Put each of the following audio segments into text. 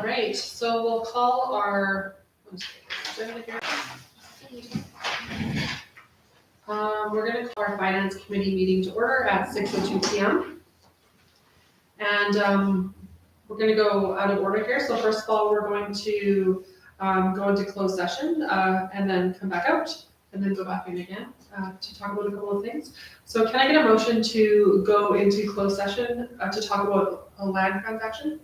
right, so we'll call our, we're gonna call our finance committee meeting to order at 6:02 PM. And we're gonna go out of order here, so first of all, we're going to go into closed session and then come back out and then go back in again to talk about a couple of things. So can I get a motion to go into closed session to talk about a land transaction?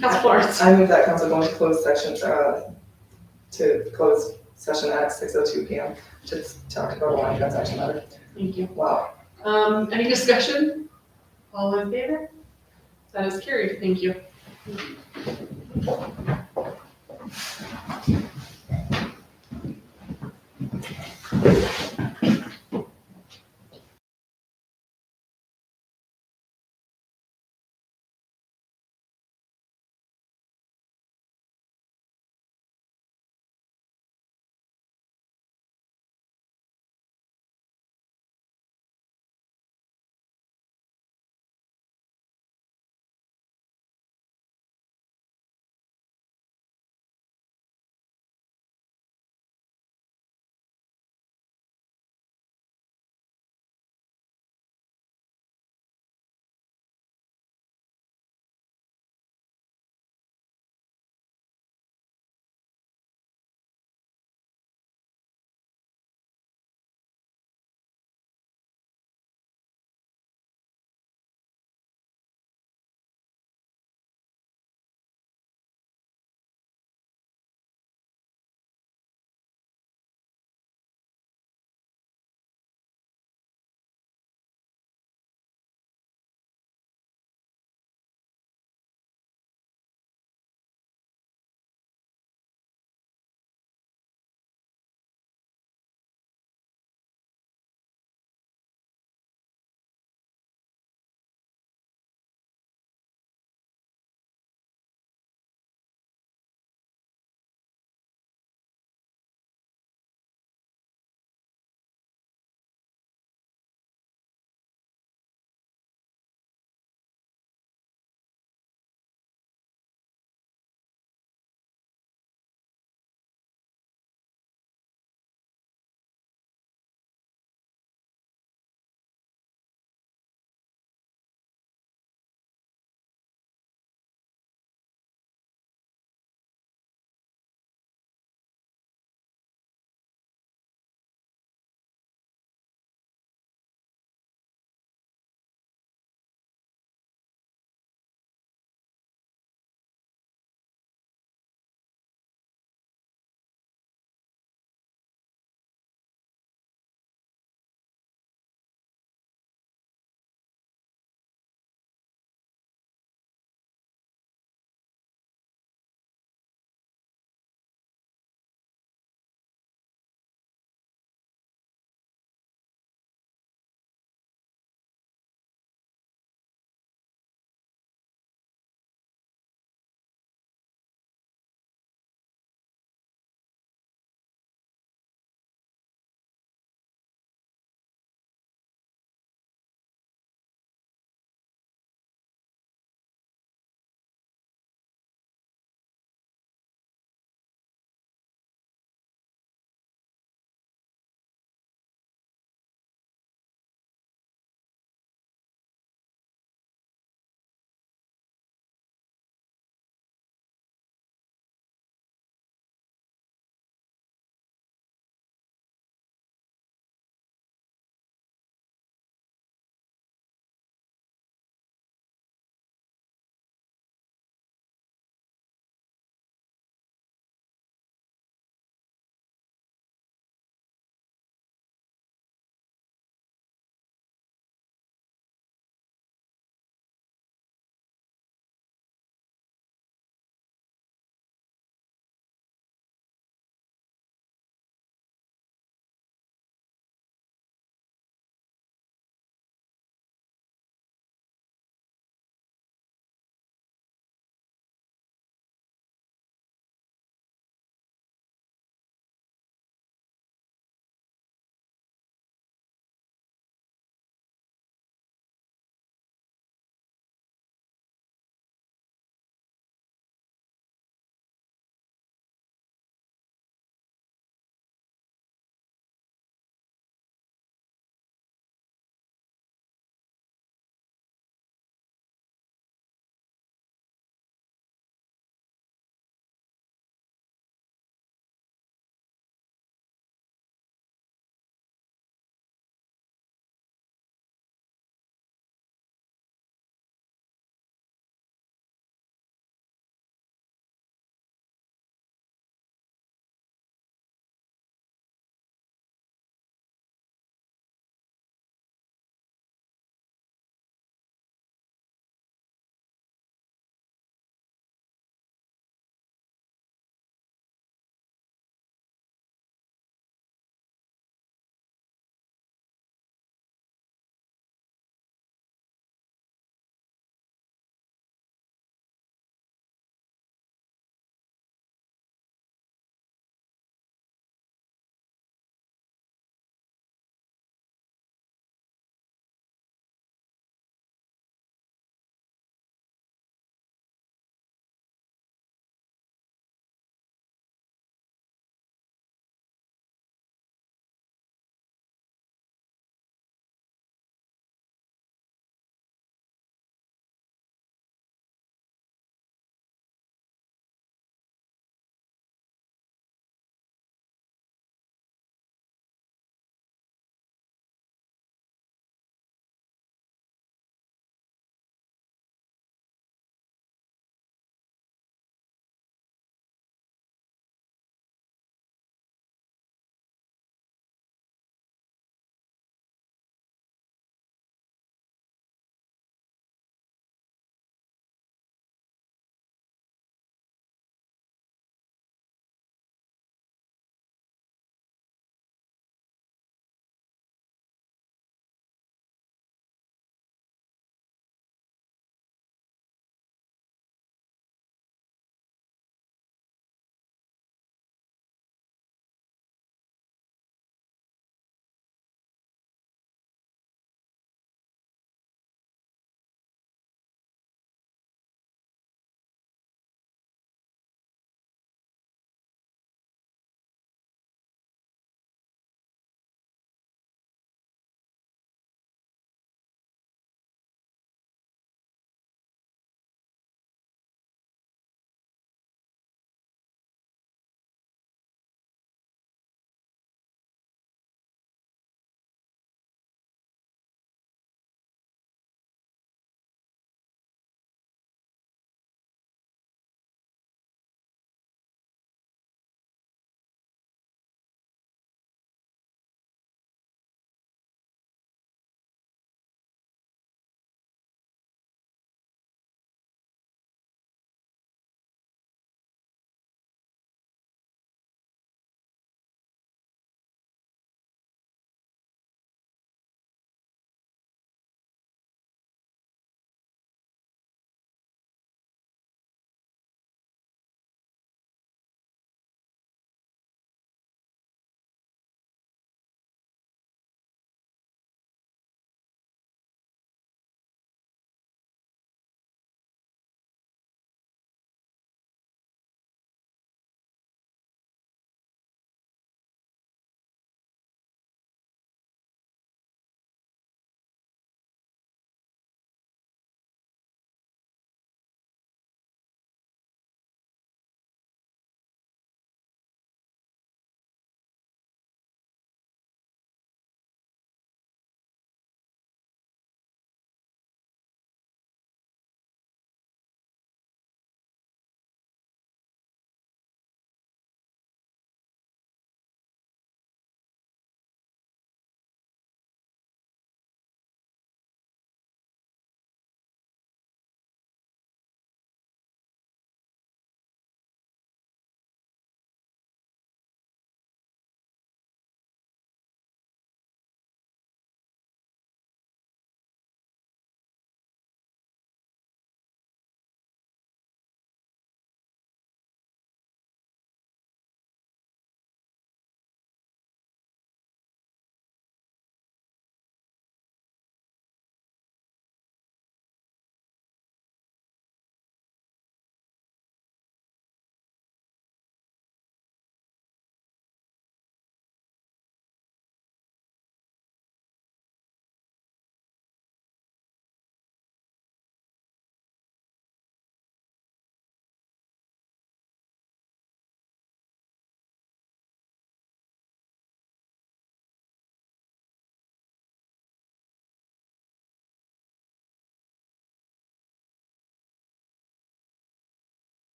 Councilor Lawrence. I move that council go into closed section, to close session at 6:02 PM to talk about a land transaction matter. Thank you. Wow. Any discussion? All in favor? That is carried, thank you.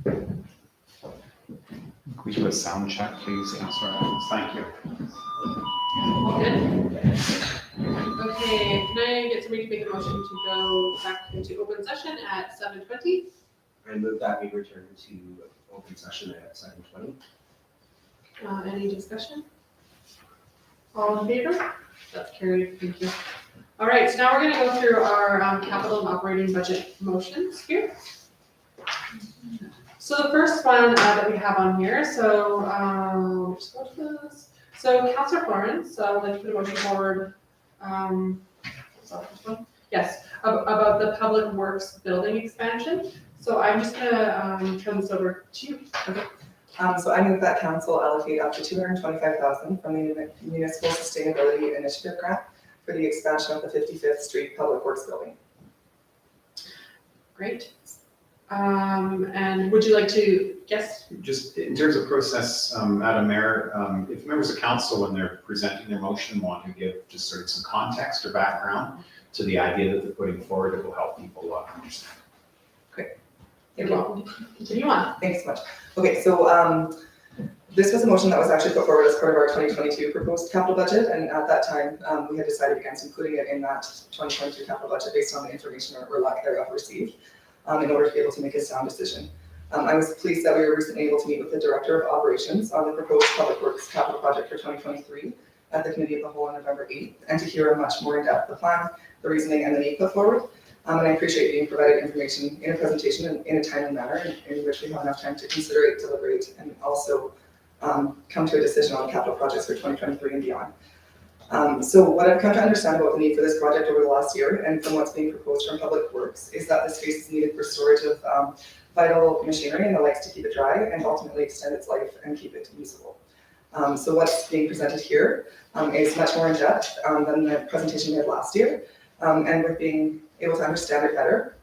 Could we do a sound check, please, Councillor Adams? Thank you. All good? Okay, can I get somebody to make a motion to go back into open session at 7:20? I move that we return to open session at 7:20. Any discussion? All in favor? That's carried, thank you. All right, so now we're gonna go through our capital and operating budget motions here. So the first one that we have on here, so, just go to this. So Councillor Florence, I'd like to put a motion forward, is that this one? Yes, about the public works building expansion. So I'm just gonna turn this over to you. Okay. So I move that council allocate up to $225,000 from the Municipal Sustainability Initiative Grant for the expansion of the 55th Street Public Works Building. Great. And would you like to, yes? Just in terms of process, Madam Mayor, if members of council, when they're presenting their motion, want to give just sort of some context or background to the idea that they're putting forward, it will help people understand. You're welcome. Continue on. Thanks so much. Okay, so this was a motion that was actually put forward as part of our 2022 proposed capital budget, and at that time, we had decided against including it in that 2022 capital budget based on the information or lack thereof received, in order to be able to make a sound decision. I was pleased that we were recently able to meet with the Director of Operations on the proposed Public Works capital project for 2023 at the Committee of the Whole on November 8th, and to hear a much more in-depth the plan, the reasoning, and the need put forward. And I appreciate being provided information in a presentation in a timely manner in which we have enough time to consider it, deliberate, and also come to a decision on capital projects for 2023 and beyond. So what I've come to understand about the need for this project over the last year and from what's being proposed from Public Works is that the space is needed for storage of vital machinery and the likes to keep it dry and ultimately extend its life and keep it usable. So what's being presented here is much more in depth than the presentation we had last year. And with being able to understand it better,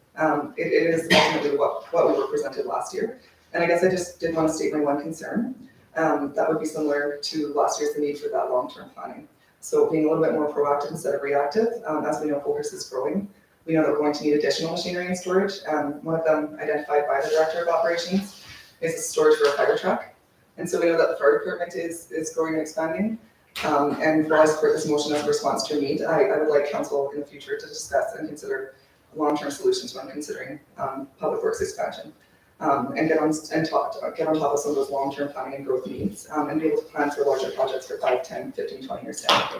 it is ultimately what we were presented last year. And I guess I just did want to state my one concern. That would be similar to last year's, the need for that long-term planning. So being a little bit more proactive instead of reactive, as we know focus is growing. We know that we're going to need additional machinery and storage. One of them identified by the Director of Operations is the storage for a fire truck. And so we know that the fire department is growing and expanding. And while I support this motion as a response to a need, I would like council in the future to discuss and consider long-term solutions when considering public works expansion. And get on top of some of those long-term planning and growth needs, and be able to plan for larger projects for 5, 10, 15, 20 years down the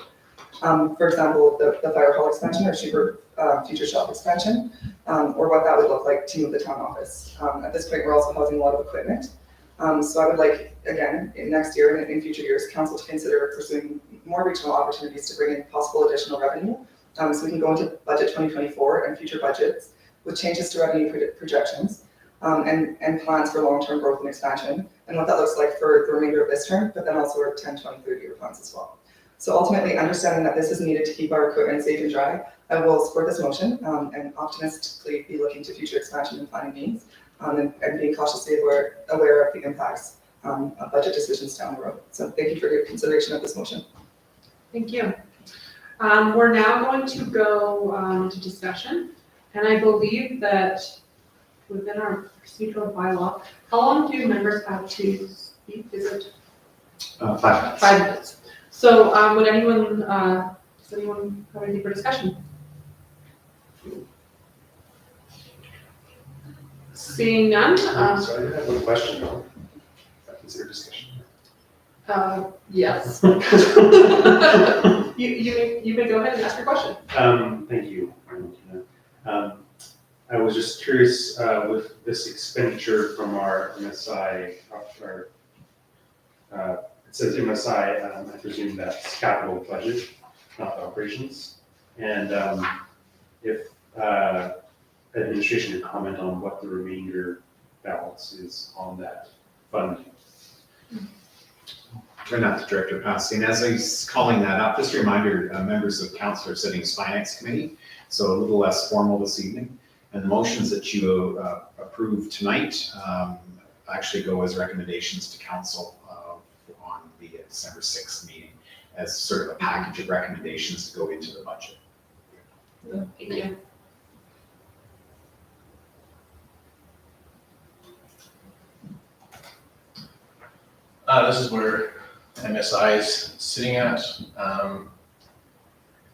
road. For example, the fire hall expansion or Schubert future shop expansion, or what that would look like to move the town office. At this point, we're also housing a lot of equipment. So I would like, again, in next year and in future years, council to consider pursuing more regional opportunities to bring in possible additional revenue. So we can go into budget 2024 and future budgets with changes to revenue projections. And plans for long-term growth and expansion, and what that looks like for the remainder of this term, but then also our 10, 20, 30-year plans as well. So ultimately, understanding that this is needed to keep our equipment safe and dry, I will support this motion and optimistically be looking to future expansion and planning needs, and being cautiously aware of the impacts of budget decisions down the road. So thank you for your consideration of this motion. Thank you. We're now going to go to discussion, and I believe that within our procedural bylaw, how long do members have to speak? Is it 5 minutes. 5 minutes? So does anyone have anything for discussion? Seeing none, So I do have one question though. Is there discussion? yes. You may go ahead and ask your question. Thank you. I was just curious with this expenditure from our MSI, it says MSI, I presume that's capital budget, not operations. And if administration could comment on what the remainder balance is on that fund. Turn that to Director Passy. And as he's calling that up, just a reminder, members of council are sitting as Finance Committee, so a little less formal this evening. And the motions that you approve tonight actually go as recommendations to council on the December 6th meeting as sort of a package of recommendations to go into the budget. Thank you. This is where MSI is sitting at.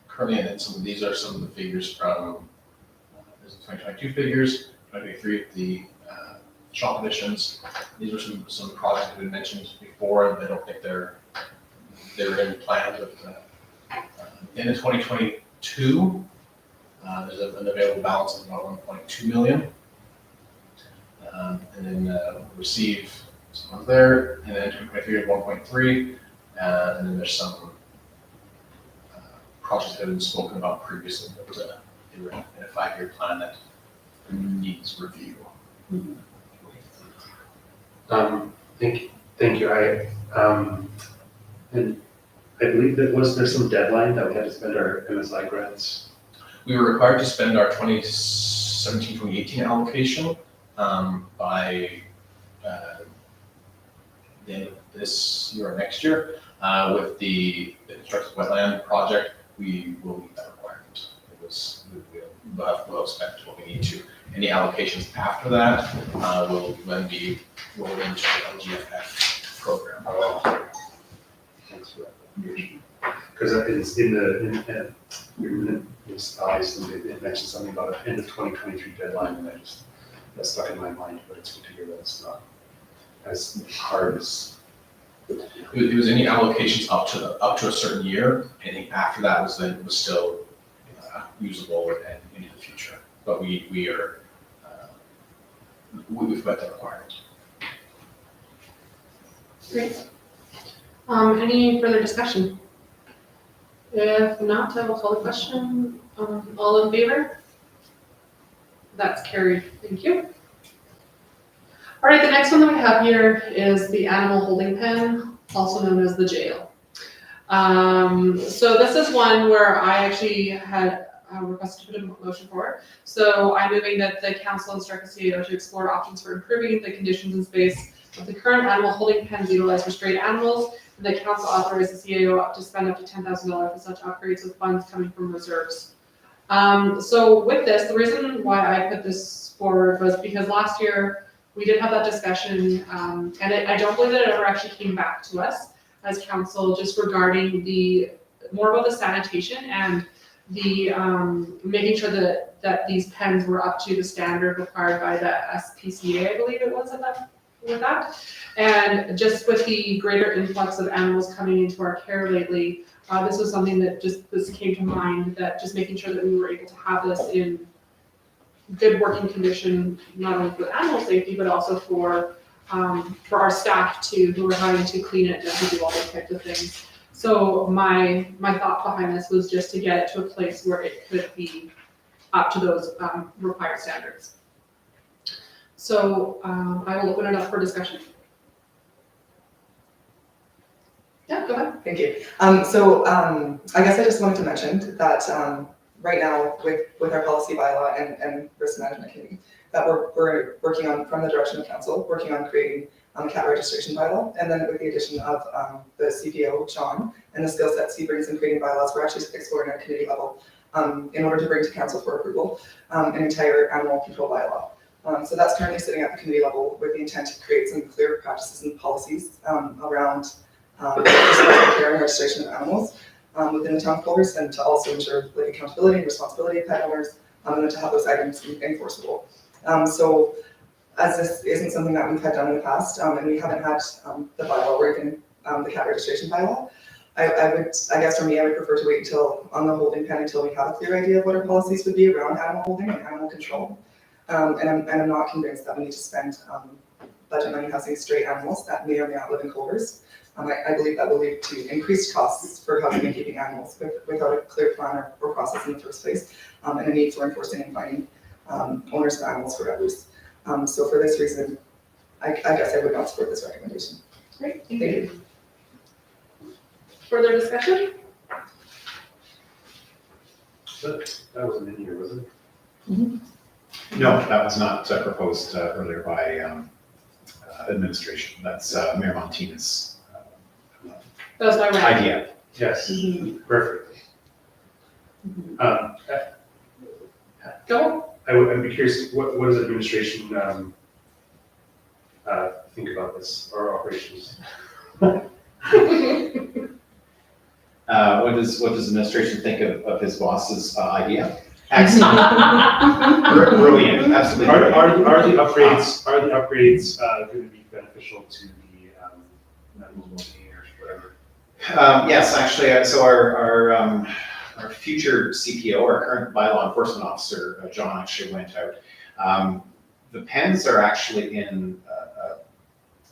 Currently, and then these are some of the figures from, there's the 2022 figures, 2023, the shop additions. These are some projects that we mentioned before, and I don't think they were in plans, but in 2022, there's an available balance of about 1.2 million. And then receive some there, and then 2023 at 1.3, and then there's some projects that have been spoken about previously that was they were in a 5-year plan that needs review. Thank you. And I believe that was there some deadline that we had to spend our MSI grants? We were required to spend our 2017-2018 allocation by the end of this year or next year. With the constructed wetland project, we will meet that requirement. We'll spend what we need to. Any allocations after that will then be rolled into the LGFF program. Thanks for that. Because it's in the slides, it mentioned something about an end of 2023 deadline, and that stuck in my mind, but it's good to hear that it's not as hard as. It was any allocations up to a certain year. Anything after that was still usable and into the future. But we've met that requirement. Great. Any further discussion? If not, I will call the question. All in favor? That's carried. Thank you. All right, the next one that we have here is the animal holding pen, also known as the jail. So this is one where I actually had requested to put a motion for. So I'm moving that the council instruct the CAO to explore options for improving the conditions and space of the current animal holding pens utilized for stray animals, and the council authorizes the CAO to spend up to $10,000 for such upgrades with funds coming from reserves. So with this, the reason why I put this forward was because last year we did have that discussion, and I don't believe that it ever actually came back to us as council, just regarding more about the sanitation and the making sure that these pens were up to the standard required by the SPCA, I believe it was with that. And just with the greater influx of animals coming into our care lately, this was something that this came to mind, that just making sure that we were able to have this in good working condition, not only for animal safety, but also for our staff too, who are having to clean it and to do all those types of things. So my thought behind this was just to get it to a place where it could be up to those required standards. So I will open it up for discussion. Yeah, go ahead. Thank you. I guess I just wanted to mention that right now with our policy bylaw and risk management committee, that we're working on, from the direction of council, working on creating a cat registration bylaw, and then with the addition of the CPO, John, and the skill sets he brings in creating bylaws, we're actually exploring at committee level in order to bring to council for approval an entire animal control bylaw. So that's currently sitting at the committee level with the intent to create some clear practices and policies around responsible care and registration of animals within the town of Culvers, and to also ensure like accountability and responsibility of pet owners, and to have those items be enforceable. So as this isn't something that we've had done in the past, and we haven't had the bylaw or even the cat registration bylaw, I guess for me, I would prefer to wait until on the holding pen until we have a clear idea of what our policies would be around animal holding and animal control. And I'm not convinced that we need to spend budget money housing stray animals that may or may not live in Culvers. I believe that will lead to increased costs for housing and keeping animals without a clear plan or process in the first place, and a need for enforcing and finding owners of animals for abuse. So for this reason, I guess I would not support this recommendation. Great, thank you. Further discussion? That wasn't in here, was it? No, that was not proposed earlier by administration. That's Mayor Montina's That was my right. idea. Yes, perfect. Go. I'd be curious, what does administration think about this, or operations? What does administration think of his boss's idea? Excellent. Brilliant, absolutely. Are the upgrades going to be beneficial to the animal well-being or whatever? Yes, actually, so our future CPO, our current bylaw enforcement officer, John, actually went out. The pens are actually in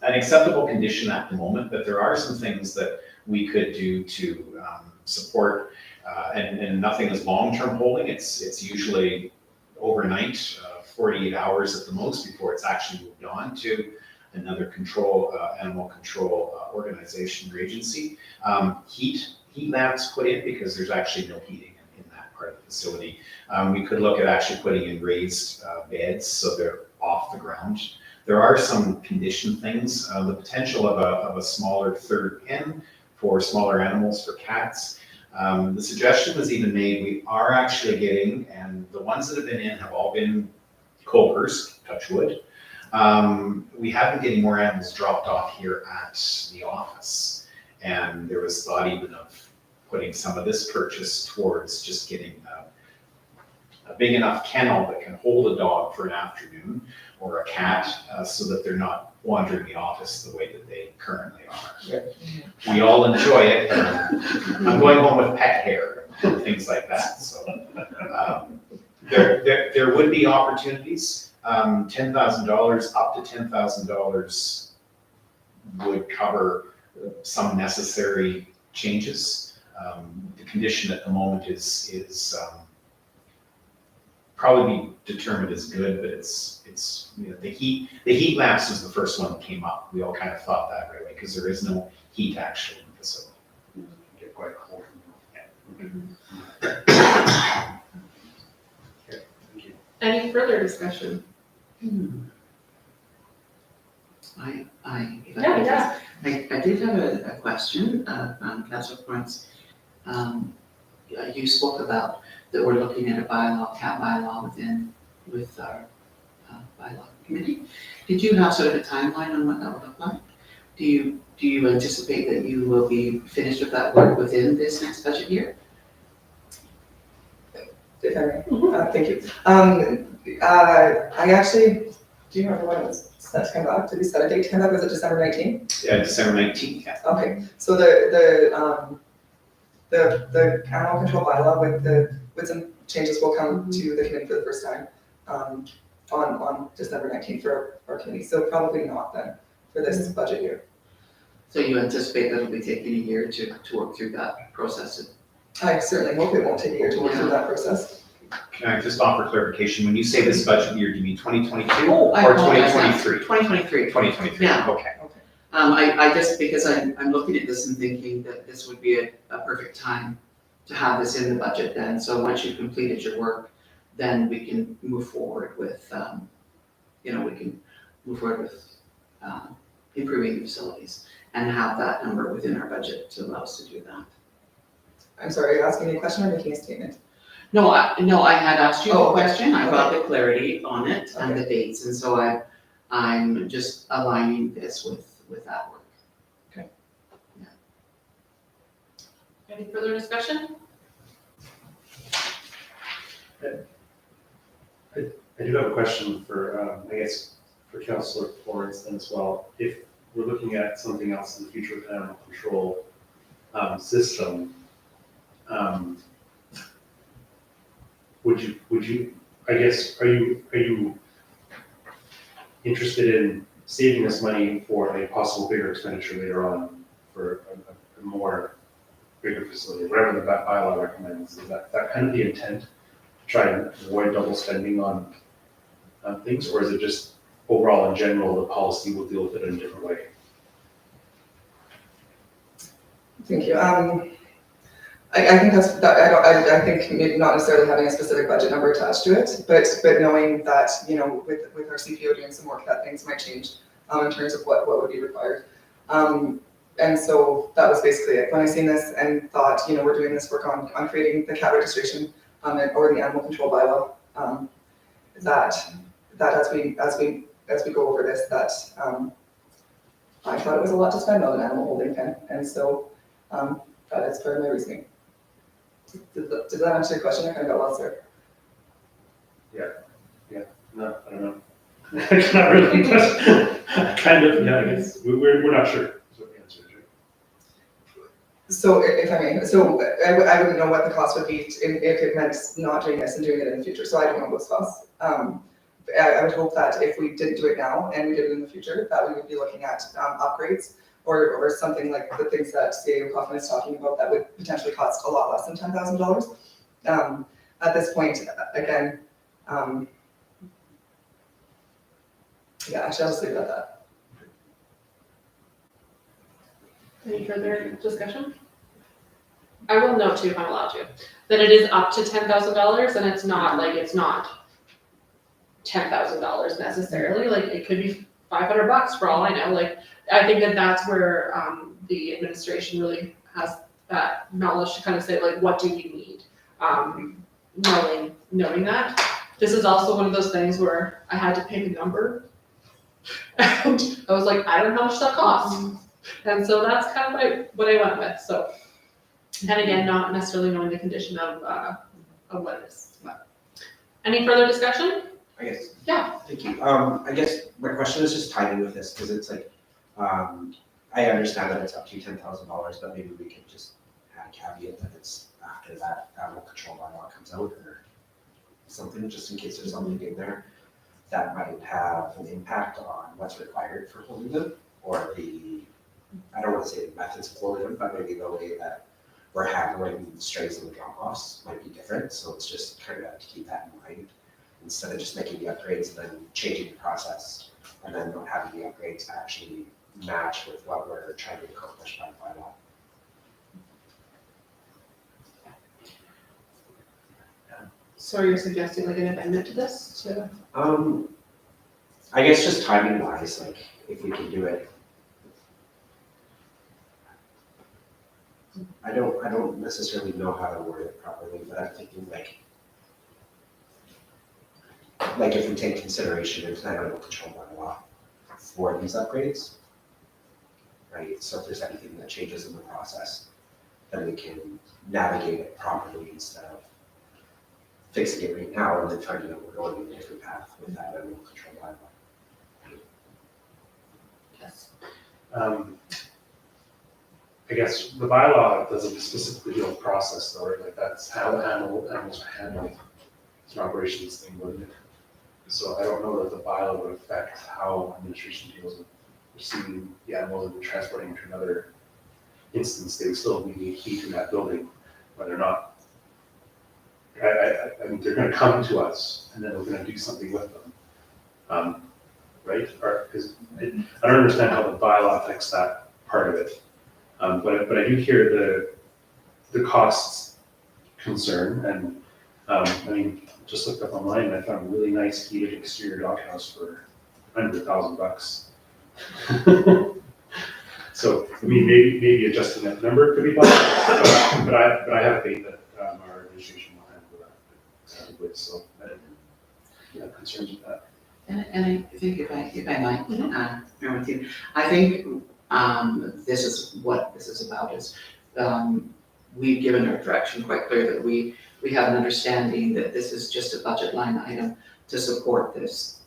an acceptable condition at the moment, but there are some things that we could do to support, and nothing is long-term holding. It's usually overnight, 48 hours at the most before it's actually moved on to another animal control organization or agency. Heat lamps put in because there's actually no heating in that part of the facility. We could look at actually putting in raised beds so they're off the ground. There are some condition things, the potential of a smaller third pen for smaller animals, for cats. The suggestion was even made, we are actually getting, and the ones that have been in have all been Cobras, touch wood. We have been getting more animals dropped off here at the office. And there was thought even of putting some of this purchase towards just getting a big enough kennel that can hold a dog for an afternoon or a cat, so that they're not wandering the office the way that they currently are. We all enjoy it. I'm going home with pet hair and things like that. So there would be opportunities. $10,000, up to $10,000 would cover some necessary changes. The condition at the moment is probably be determined as good, but it's the heat lamps was the first one that came up. We all kind of thought that right away because there is no heat actually in the facility. It can get quite cold. Okay, thank you. Any further discussion? I did have a question on Councillor Points. You spoke about that we're looking at a cat bylaw with our bylaw committee. Did you have sort of a timeline on what that would look like? Do you anticipate that you will be finished with that work within this next budget year? If I may. Thank you. I actually, do you remember when it was set to come back? Did we set a date to come back? Was it December 19th? Yeah, December 19th, yeah. Okay, so the animal control bylaw with some changes will come to the committee for the first time on December 19th for our committee. So probably not then for this budget year. So you anticipate that it'll be taking a year to work through that process? I certainly hope it won't take a year to work through that process. Can I just offer clarification? When you say this budget year, do you mean 2022 Oh, I or apologize. 2023? 2023. 2023, Yeah. okay. I just, because I'm looking at this and thinking that this would be a perfect time to have this in the budget then. So once you've completed your work, then we can move forward with, improving the facilities and have that number within our budget to allow us to do that. I'm sorry, are you asking me a question or making a statement? No, I had asked you Oh, a okay. question. I got the clarity on it and the dates. And so I'm just aligning this with that work. Any further discussion? I do have a question for, I guess, for Councillor Florence then as well. If we're looking at something else in the future with animal control system, would you, I guess, are you interested in saving this money for a possible bigger expenditure later on for a more bigger facility, whatever the bylaw recommends? Is that kind of the intent, to try and avoid double spending on things, or is it just overall in general, the policy will deal with it in a different way? Thank you. I think I think maybe not necessarily having a specific budget number attached to it, but knowing that, with our CPO doing some work, that things might change in terms of what would be required. And so that was basically it. When I seen this and thought, we're doing this work on creating the cat registration or the animal control bylaw, that as we go over this, that I thought it was a lot to spend on an animal holding pen, and so, that is part of my reasoning. Did that answer your question? I kind of got lost there. No, I don't know. Not really, but kind of, yeah, I guess, we're not sure, is what the answer is, right? So if I may, so I wouldn't know what the cost would be if it meant not doing this and doing it in the future, so I don't know those costs. I would hope that if we didn't do it now and we did it in the future, that we would be looking at upgrades or something like the things that CAO Kaufman is talking about that would potentially cost a lot less than $10,000. At this point, again, yeah, actually, I'll just leave it at that. Any further discussion? I will note too, if I'm allowed to, that it is up to $10,000 and it's not $10,000 necessarily, like it could be $500 for all I know, like, I think that that's where, the administration really has that knowledge to kind of say, like, what do you need? Knowing that. This is also one of those things where I had to pick a number. And I was like, I don't know how much that costs. And so that's kind of what I went with, so. And again, not necessarily knowing the condition of what it is. But. Any further discussion? I guess. Yeah. Thank you. I guess my question is just tied in with this, because it's like, I understand that it's up to $10,000, but maybe we could just add a caveat that it's after that animal control bylaw comes out or something, just in case there's something in there that might have an impact on what's required for holding them, or I don't want to say the methods of holding them, but maybe the way that we're handling strays and the drop-offs might be different, so it's just kind of to keep that in mind, instead of just making the upgrades and then changing the process, and then not having the upgrades actually match with what we're trying to accomplish by bylaw. So you're suggesting like an amendment to this to? I guess just timing wise, like if we can do it. I don't necessarily know how to word it properly, but I'm thinking like if we take consideration into animal control bylaw for these upgrades, right? So if there's anything that changes in the process, then we can navigate it properly instead of fixing it right now and then finding out we're going in a different path with that animal control bylaw. Yes. I guess the bylaw doesn't specifically deal with process though, right? Like that's how animals are handled. It's an operations thing, wouldn't it? So I don't know that the bylaw would affect how administration deals with receiving the animals and transporting them to another instance. They would still need heat in that building, whether or not. I mean, they're gonna come to us and then we're gonna do something with them. Right? Or, because I don't understand how the bylaw affects that part of it. But I do hear the costs concern, and I mean, just looked up online and I found a really nice heated exterior doghouse for under $1,000. So I mean, maybe adjusting that number could be possible, but I have faith that our administration will handle that. So I don't have concerns with that. And I think if I might, bear with you, I think this is what this is about is we've given our direction quite clear that we have an understanding that this is just a budget line item to support this.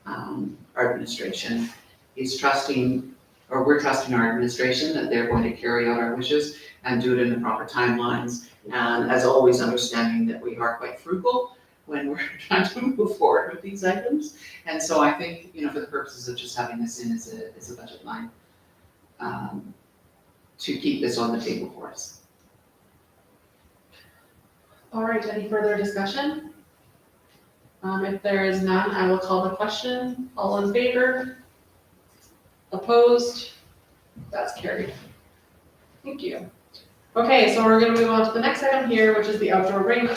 Our administration is trusting, or we're trusting our administration that they're going to carry out our wishes and do it in the proper timelines. And as always, understanding that we are quite frugal when we're trying to move forward with these items. And so I think, for the purposes of just having this in as a budget line, to keep this on the table for us. All right, any further discussion? If there is none, I will call the question. All in favor? Opposed? That's carried. Thank you. Okay, so we're gonna move on to the next item here, which is the outdoor rink.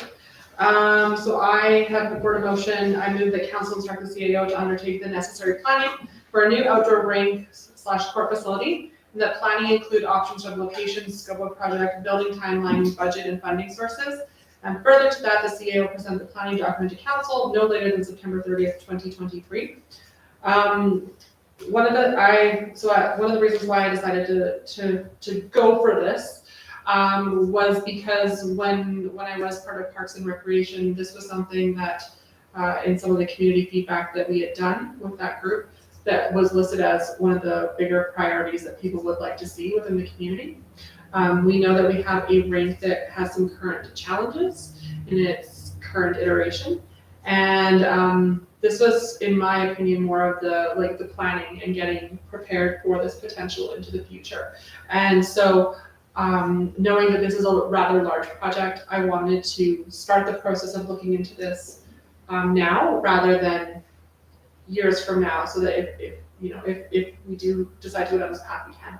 So I have before a motion, I move that council instruct the CAO to undertake the necessary planning for a new outdoor rink / court facility. And that planning include options of location, scope of project, building timeline, budget, and funding sources. And further to that, the CAO present the planning document to council no later than September 30th, 2023. one of the reasons why I decided to go for this was because when I was part of Parks and Recreation, this was something that in some of the community feedback that we had done with that group, that was listed as one of the bigger priorities that people would like to see within the community. We know that we have a rink that has some current challenges in its current iteration. And this was, in my opinion, more of the planning and getting prepared for this potential into the future. And so knowing that this is a rather large project, I wanted to start the process of looking into this now rather than years from now, so that if we do decide to go down this path, we can.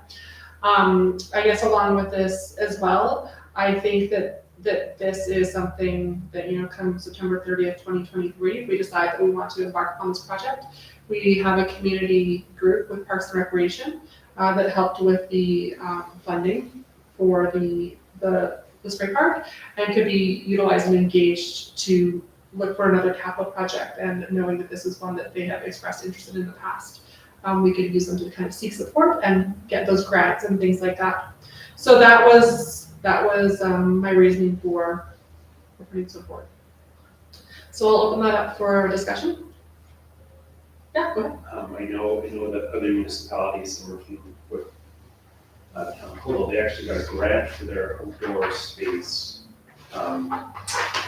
I guess along with this as well, I think that this is something that, come September 30th, 2023, if we decide that we want to embark upon this project, we have a community group with Parks and Recreation that helped with the funding for the spray park, and could be utilized and engaged to look for another capital project. And knowing that this is one that they have expressed interest in the past, we could use them to kind of seek support and get those grants and things like that. So that was my reasoning for putting support. So I'll open that up for discussion. Yeah, go ahead. I know that other municipalities are working with Town Hall. They actually got a grant for their outdoor space. A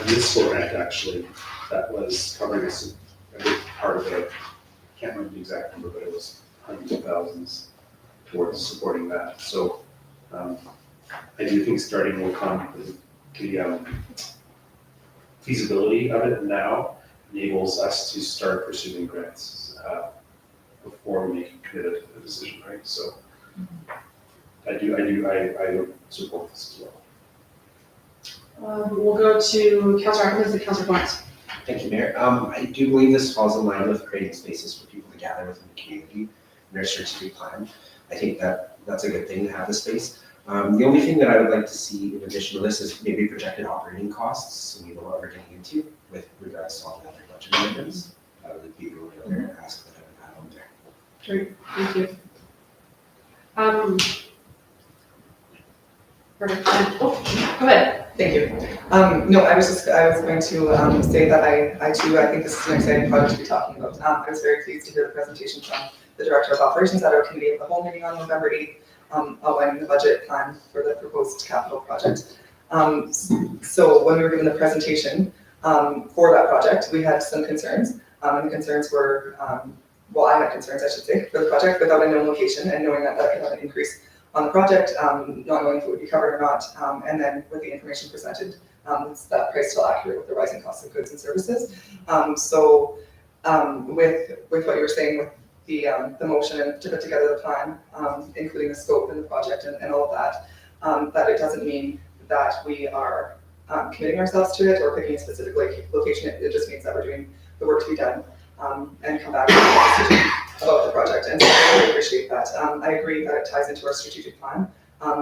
municipal grant actually, that was covering a big part of it. I can't remember the exact number, but it was hundreds of thousands towards supporting that. So I do think starting will come the feasibility of it now enables us to start pursuing grants before we make a decision, right? So I would support this as well. We'll go to Councilor Atkins and Councilor Barnes. Thank you, Mayor. I do believe this falls in line with creating spaces for people to gather within the community in our strategic plan. I think that's a good thing to have the space. The only thing that I would like to see in addition to this is maybe projected operating costs, so we know what we're getting into with regards to all the other budget items. That would be really other ask that I would add on there. Great, thank you. Perfect. Oh, go ahead. Thank you. No, I was going to say that I too think this is an exciting project to be talking about. I was very pleased to hear the presentation from the Director of Operations at our Committee of the Whole meeting on November 8th, outlining the budget plan for the proposed capital project. So when we were given the presentation for that project, we had some concerns, and the concerns were, I had concerns, I should say, for the project without a known location and knowing that could have an increase on the project, not knowing if it would be covered or not, and then with the information presented, is that price still accurate with the rising costs of goods and services? So with what you were saying with the motion and to put together the plan, including the scope and the project and all of that, that it doesn't mean that we are committing ourselves to it or picking a specific location. It just means that we're doing the work to be done and come back with a decision about the project. And so I really appreciate that. I agree that it ties into our strategic plan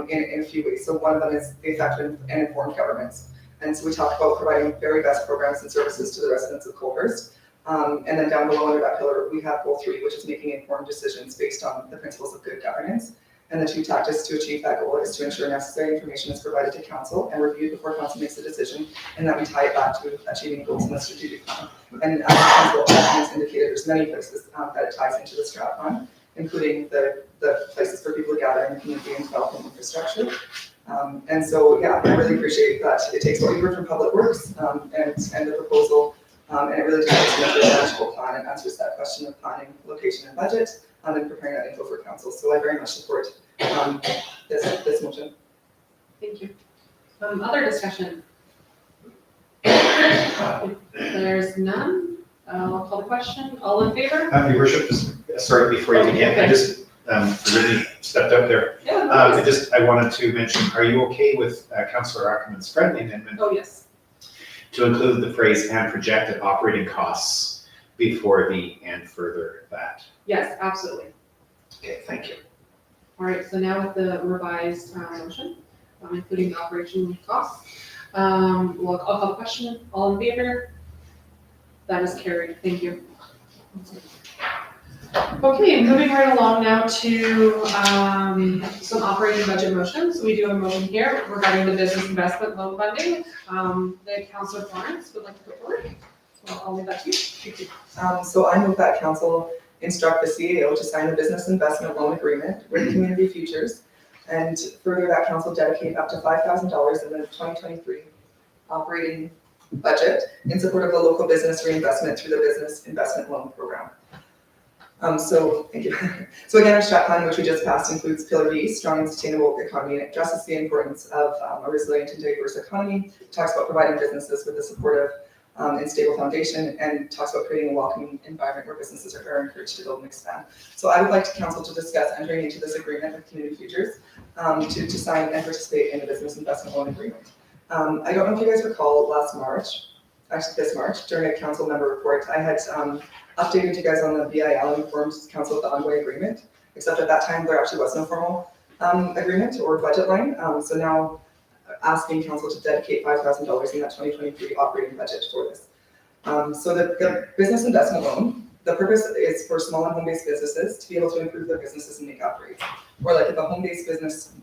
in a few ways. So one of them is the effective and informed governments. And so we talked about providing very best programs and services to the residents of Colehurst. And then down below under that pillar, we have goal 3, which is making informed decisions based on the principles of good governance. And the 2 tactics to achieve that goal is to ensure necessary information is provided to council and reviewed before council makes a decision, and that we tie it back to achieving goals in the strategic plan. And as council has indicated, there's many places that it ties into the strat plan, including the places for people to gather in the community and development infrastructure. And so, yeah, I really appreciate that it takes what we heard from Public Works and the proposal, and it really does make a manageable plan and answers that question of planning, location, and budget, and preparing that info for council. So I very much support this motion. Thank you. Other discussion? If there's none, I'll call the question. All in favor? Your worship, just sorry before you begin, I just really stepped up there. Yeah. I wanted to mention, are you okay with Councillor Ackerman's friendly amendment Oh, yes. to include the phrase "and projected operating costs" before the "and further that"? Yes, absolutely. Okay, thank you. All right, so now with the revised motion, including the operation costs, I'll call the question. All in favor? That is carried. Thank you. Okay, moving right along now to some operating budget motions. We do have a motion here regarding the business investment loan funding. That Councillor Florence would like to put forward. So I'll leave that to you. Thank you. So I move that council instruct the CAO to sign the business investment loan agreement with Community Futures, and further that council dedicate up to $5,000 in the 2023 operating budget in support of the local business reinvestment through the business investment loan program. So thank you. So again, our strat plan, which we just passed, includes Pillar B, strong and sustainable economy, and it addresses the importance of a resilient and diverse economy. It talks about providing businesses with a supportive and stable foundation, and talks about creating a welcoming environment where businesses are encouraged to build and expand. So I would like council to discuss entering into this agreement with Community Futures to sign and participate in the business investment loan agreement. I don't know if you guys recall this March, during a council member report, I had updated you guys on the BIL and informed council of the ongoing agreement, except at that time there actually was no formal agreement or budget line. So now asking council to dedicate $5,000 in that 2023 operating budget for this. So the business investment loan, the purpose is for small and home-based businesses to be able to improve their businesses and make upgrades. Or like if a home-based business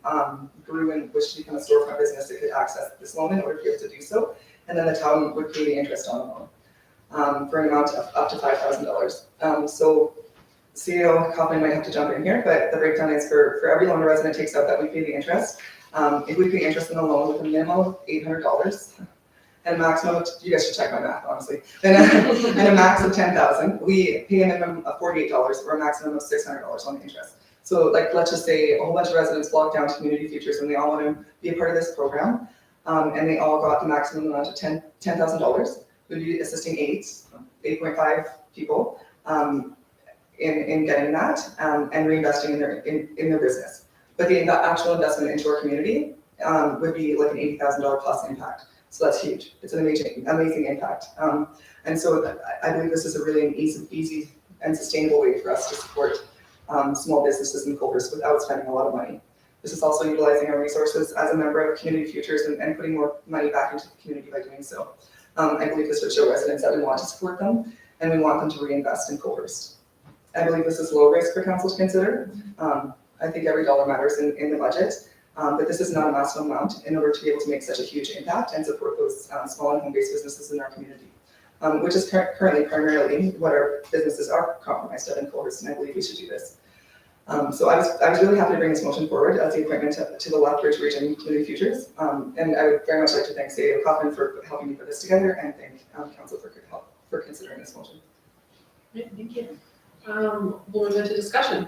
grew and wished to become a storefront business, it could access this loan in order to be able to do so. And then the town would pay the interest on the loan for an amount of up to $5,000. So CEO Kaufman might have to jump in here, but the breakdown is for every loan a resident takes out that we pay the interest. If we pay interest in the loan with a minimum of $800 and a maximum of, you guys should check my math, honestly, and a max of $10,000, we pay a minimum of $48 or a maximum of $600 on the interest. So like, let's just say a whole bunch of residents flocked down to Community Futures and they all want to be a part of this program. And they all got the maximum amount of $10,000. We'd be assisting 8.5 people in getting that and reinvesting in their business. But the actual investment into our community would be like an $80,000 plus impact. So that's huge. It's an amazing impact. And so I believe this is a really easy and sustainable way for us to support small businesses in Coalhurst without spending a lot of money. This is also utilizing our resources as a member of Community Futures and putting more money back into the community by doing so. I believe this would show residents that we want to support them and we want them to reinvest in Coalhurst. I believe this is low risk for council to consider. I think every dollar matters in the budget, but this is not a massive amount in order to be able to make such a huge impact and support those small and home-based businesses in our community, which is currently primarily what our businesses are compromised of in Coalhurst, and I believe we should do this. So I was really happy to bring this motion forward as the appointment to the Lethbridge Region Community Futures, and I would very much like to thank CEO Kaufman for helping me put this together, and thank council for considering this motion. Yeah, thank you. We'll move into discussion.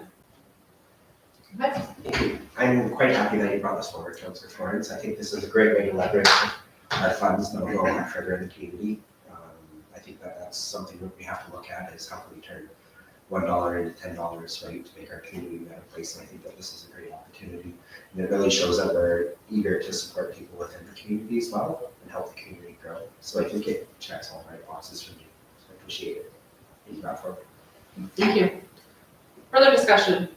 I'm quite happy that you brought this forward, Councillor Florence. I think this is a great way to leverage our funds that will go a lot further in the community. I think that's something that we have to look at, is how can we turn $1 into $10, right, to make our community a better place. And I think that this is a great opportunity. And it really shows that we're eager to support people within the community as well and help the community grow. So I think it checks all the right boxes for me. So I appreciate it. Thank you, Matt, for Thank you. Further discussion?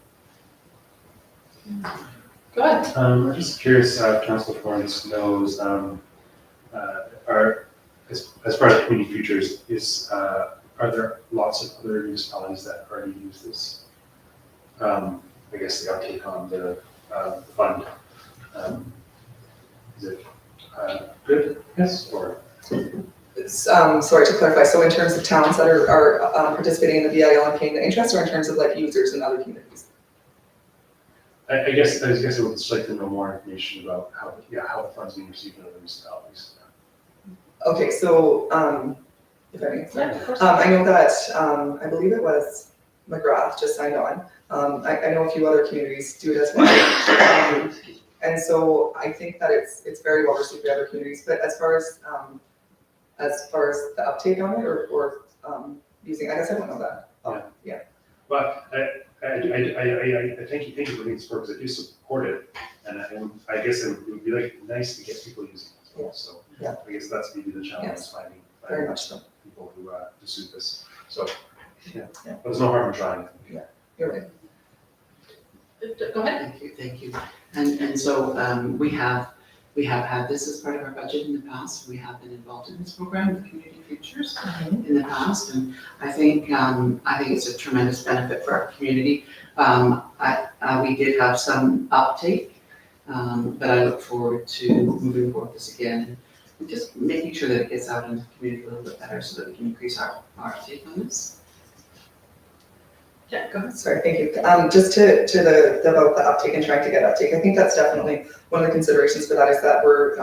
Go ahead. I'm just curious, Councilor Florence knows, as far as Community Futures, are there lots of other municipalities that already use this? I guess the uptake on the fund, is it good, yes, or? Sorry to clarify, so in terms of towns that are participating in the BIL and paying the interest, or in terms of like users in other communities? I guess I would just like to know more information about how the funds being received in other municipalities. Okay, so if I may, Yeah, of course. I know that I believe it was McGrath just signed on. I know a few other communities do it as well, and so I think that it's very well received by other communities. But as far as the uptake on it or using, I guess I don't know that. But I thank you for bringing this forward, because I do support it, and I guess it would be like nice to get people using it as well. So Yeah. I guess that's maybe the challenge, Yes. is finding Very much so. people who suit this. So Yeah. there's no harm in trying. You're right. Go ahead. Thank you. And so we have We have had this as part of our budget in the past. We have been involved in this program with Community Futures in the past, and I think it's a tremendous benefit for our community. We did have some uptake, but I look forward to moving forward this again and just making sure that it gets out into the community a little bit better so that we can increase our uptake on this. Yeah, go ahead. Sorry, thank you. Just to about the uptake and trying to get uptake, I think that's definitely one of the considerations for that is that we're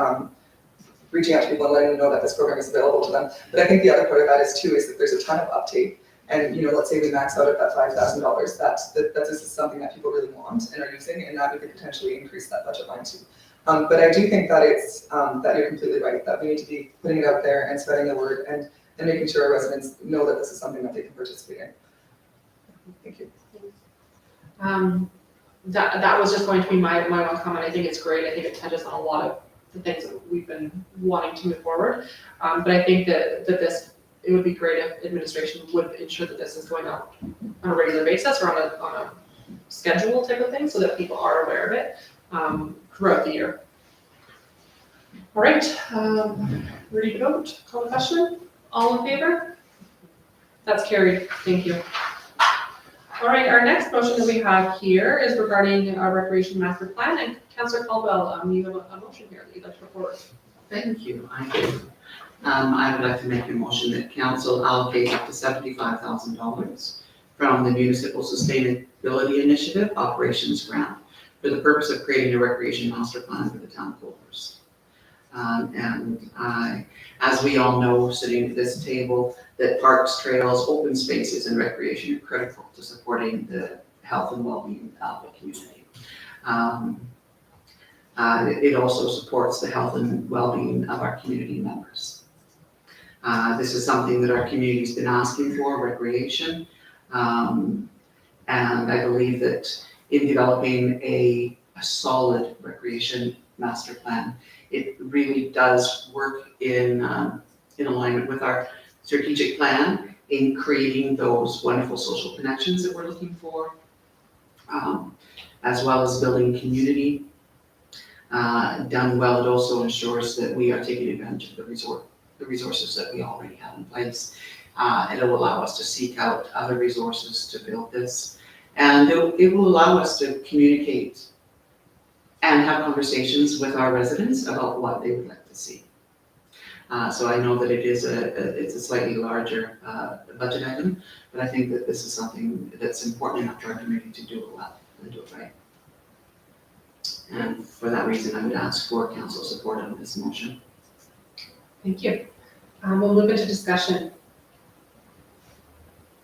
reaching out to people and letting them know that this program is available to them. But I think the other part of that is too, is that there's a ton of uptake. And, let's say we max out at that $5,000, that's this is something that people really want and are using, and that we could potentially increase that budget line too. But I do think that it's, that you're completely right, that we need to be putting it out there and spreading the word and making sure our residents know that this is something that they can participate in. Thank you. That was just going to be my one comment. I think it's great. I think it touches on a lot of the things that we've been wanting to move forward. But I think that it would be great if administration would ensure that this is going out on a regular basis or on a schedule type of thing so that people are aware of it throughout the year. All right, ready to vote? Call the question? All in favor? That's carried. Thank you. All right, our next motion that we have here is regarding our recreation master plan, and Councillor Caldwell, you have a motion here that you'd like to put forward. Thank you. I do. I would like to make a motion that council allocate up to $75,000 from the Municipal Sustainability Initiative Operations Grant for the purpose of creating a recreation master plan for the town of Goldhurst. As we all know, sitting at this table, that parks, trails, open spaces, and recreation are critical to supporting the health and well-being of the community. It also supports the health and well-being of our community members. This is something that our community's been asking for, recreation. And I believe that in developing a solid recreation master plan, it really does work in alignment with our strategic plan in creating those wonderful social connections that we're looking for, as well as building community. Done well, it also ensures that we are taking advantage of the resources that we already have in place. It'll allow us to seek out other resources to build this. And it will allow us to communicate and have conversations with our residents about what they would like to see. So I know that it's a slightly larger budget item, but I think that this is something that's important enough to our community to do it well and do it right. And for that reason, I would ask for council support on this motion. Thank you. We'll move into discussion.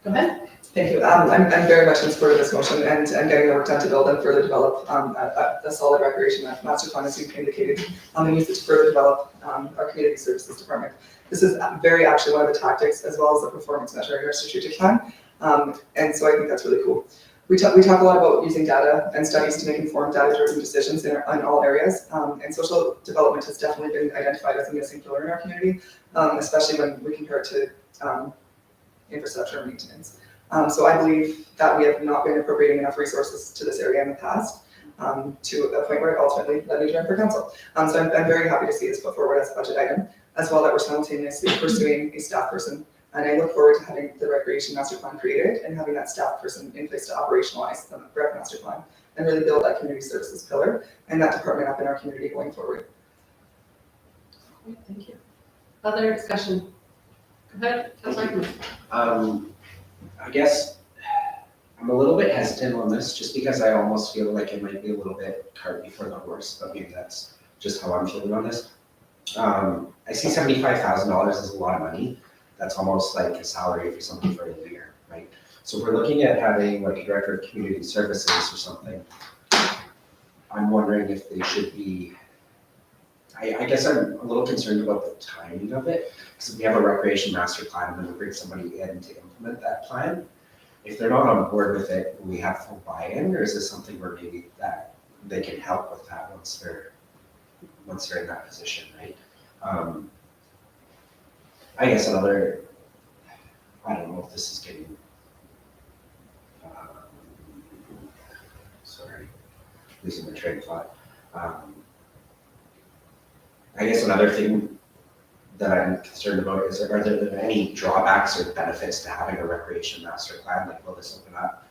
Go ahead. Thank you. I'm very much in support of this motion and getting the work done to build and further develop a solid recreation master plan, as you've indicated, and use it to further develop our community services department. This is very actually one of the tactics as well as the performance measure in our strategic plan, and so I think that's really cool. We talk a lot about using data and studies to make informed data-driven decisions in all areas, and social development has definitely been identified as a missing pillar in our community, especially when we compare it to infrastructure and maintenance. So I believe that we have not been appropriating enough resources to this area in the past, to a point where it ultimately led me to run for council. So I'm very happy to see this put forward as a budget item, as well that we're simultaneously pursuing a staff person. And I look forward to having the recreation master plan created and having that staff person in place to operationalize the rec master plan and really build that community services pillar and that department up in our community going forward. Okay, thank you. Other discussion? Go ahead, Councilor Ackerman. I guess I'm a little bit hesitant on this just because I almost feel like it might be a little bit cart before the horse, but maybe that's just how I'm feeling on this. I see $75,000 as a lot of money. That's almost like a salary for somebody for a year, right? So if we're looking at having like a director of community services or something, I'm wondering if they should be, I guess I'm a little concerned about the timing of it, because if we have a recreation master plan and then we bring somebody in to implement that plan, if they're not on board with it, will we have full buy-in, or is this something where maybe that they can help with that once they're in that position, right? I guess another, I don't know if this is getting, sorry, losing my train of thought. I guess another thing that I'm concerned about is, are there any drawbacks or benefits to having a recreation master plan? Like, will this open up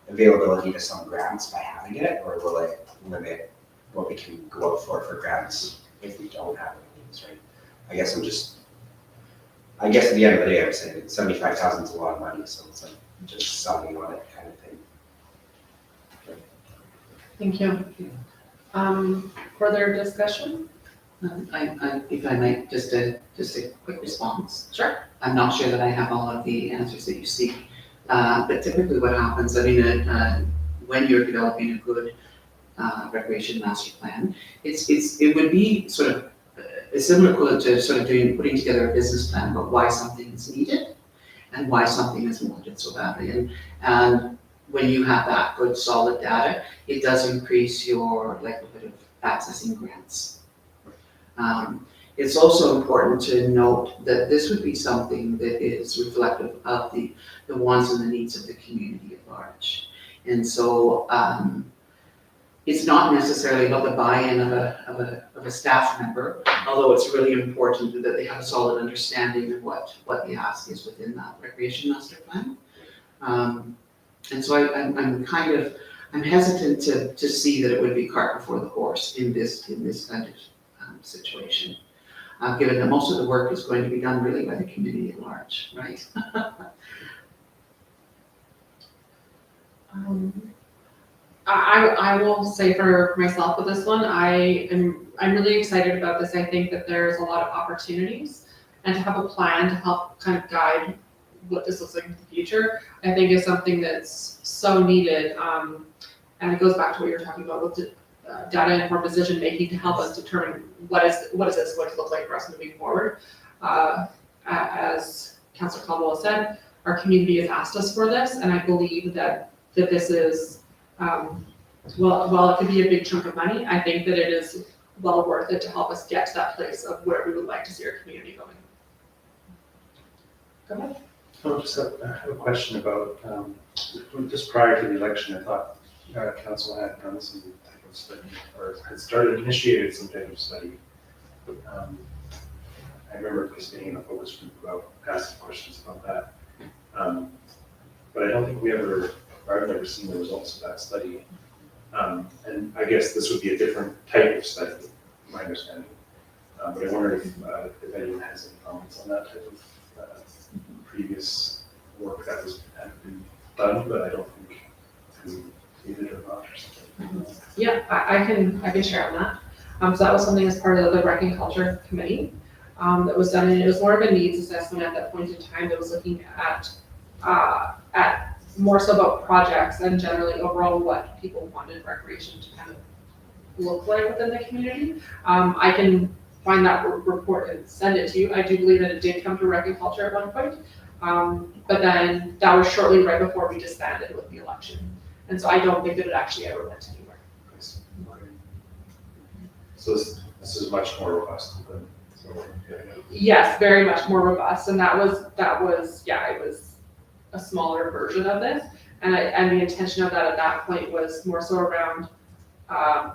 availability to some grants by having it, or will it limit what we can go out for grants if we don't have any of these, right? I guess at the end of the day, I'm saying 75,000 is a lot of money, so it's like just selling on it kind of thing. Thank you. Further discussion? If I might, just a quick response. Sure. I'm not sure that I have all of the answers that you seek, but typically what happens, I mean, when you're developing a good recreation master plan, it would be sort of similar to sort of putting together a business plan about why something is needed and why something is wanted so badly. And when you have that good solid data, it does increase your likelihood of accessing grants. It's also important to note that this would be something that is reflective of the wants and the needs of the community at large. And so it's not necessarily about the buy-in of a staff member, although it's really important that they have a solid understanding of what the ask is within that recreation master plan. And so I'm hesitant to see that it would be cart before the horse in this kind of situation, given that most of the work is going to be done really by the community at large, right? I will say for myself with this one, I'm really excited about this. I think that there's a lot of opportunities, and to have a plan to help kind of guide what this looks like in the future, I think is something that's so needed. And it goes back to what you're talking about with the data-informed decision making to help us determine what is this going to look like for us moving forward. As Councillor Caldwell said, our community has asked us for this, and I believe that this is, while it could be a big chunk of money, I think that it is well worth it to help us get to that place of where we would like to see our community going. Go ahead. I have a question about, just prior to the election, I thought council had done some type of study, or had initiated some type of study. I remember participating in a focus group about asking questions about that. But I don't think I've never seen the results of that study. And I guess this would be a different type of study, my understanding. But I wonder if anyone has any comments on that type of previous work that had been done, but I don't think who did it or not or something. Yeah, I can share on that. So that was something as part of the Rec and Culture Committee that was done, and it was more of a needs assessment at that point in time that was looking at more so about projects and generally overall what people wanted recreation to kind of look like within the community. I can find that report and send it to you. I do believe that it did come to Rec and Culture at one point, but then that was shortly right before we disbanded with the election. And so I don't think that it actually ever went anywhere. So this is much more robust than. Yes, very much more robust, and that was it was a smaller version of this, and the intention of that at that point was more so around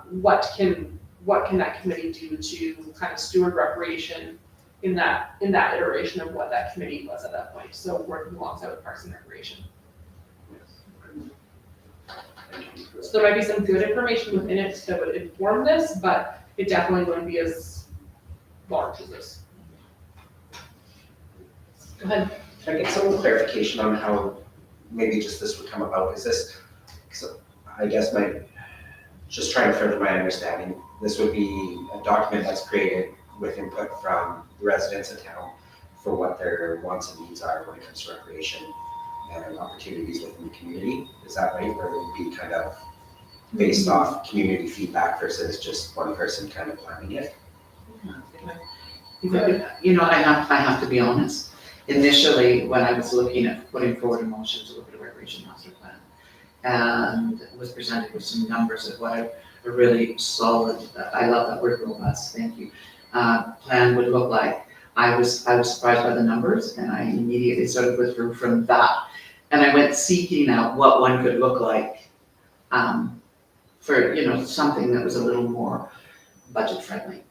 what can that committee do to kind of steward recreation in that iteration of what that committee was at that point. So working alongside with Parks and Recreation. So there might be some good information within it that would inform this, but it definitely wouldn't be as large as this. Go ahead. Can I get some clarification on how maybe just this would come about? Is this, so I guess just trying to further my understanding, this would be a document that's created with input from the residents of town for what their wants and needs are when it comes to recreation and opportunities within the community. Is that right? Or would it be kind of based off community feedback versus just one person kind of planning it? You know, I have to be honest. Initially, when I was looking at putting forward a motion to look at a recreation master plan, and was presented with some numbers of what a really solid, I love that word robust, thank you, plan would look like. I was surprised by the numbers, and I immediately sort of withdrew from that. And I went seeking out what one could look like for, something that was a little more budget friendly.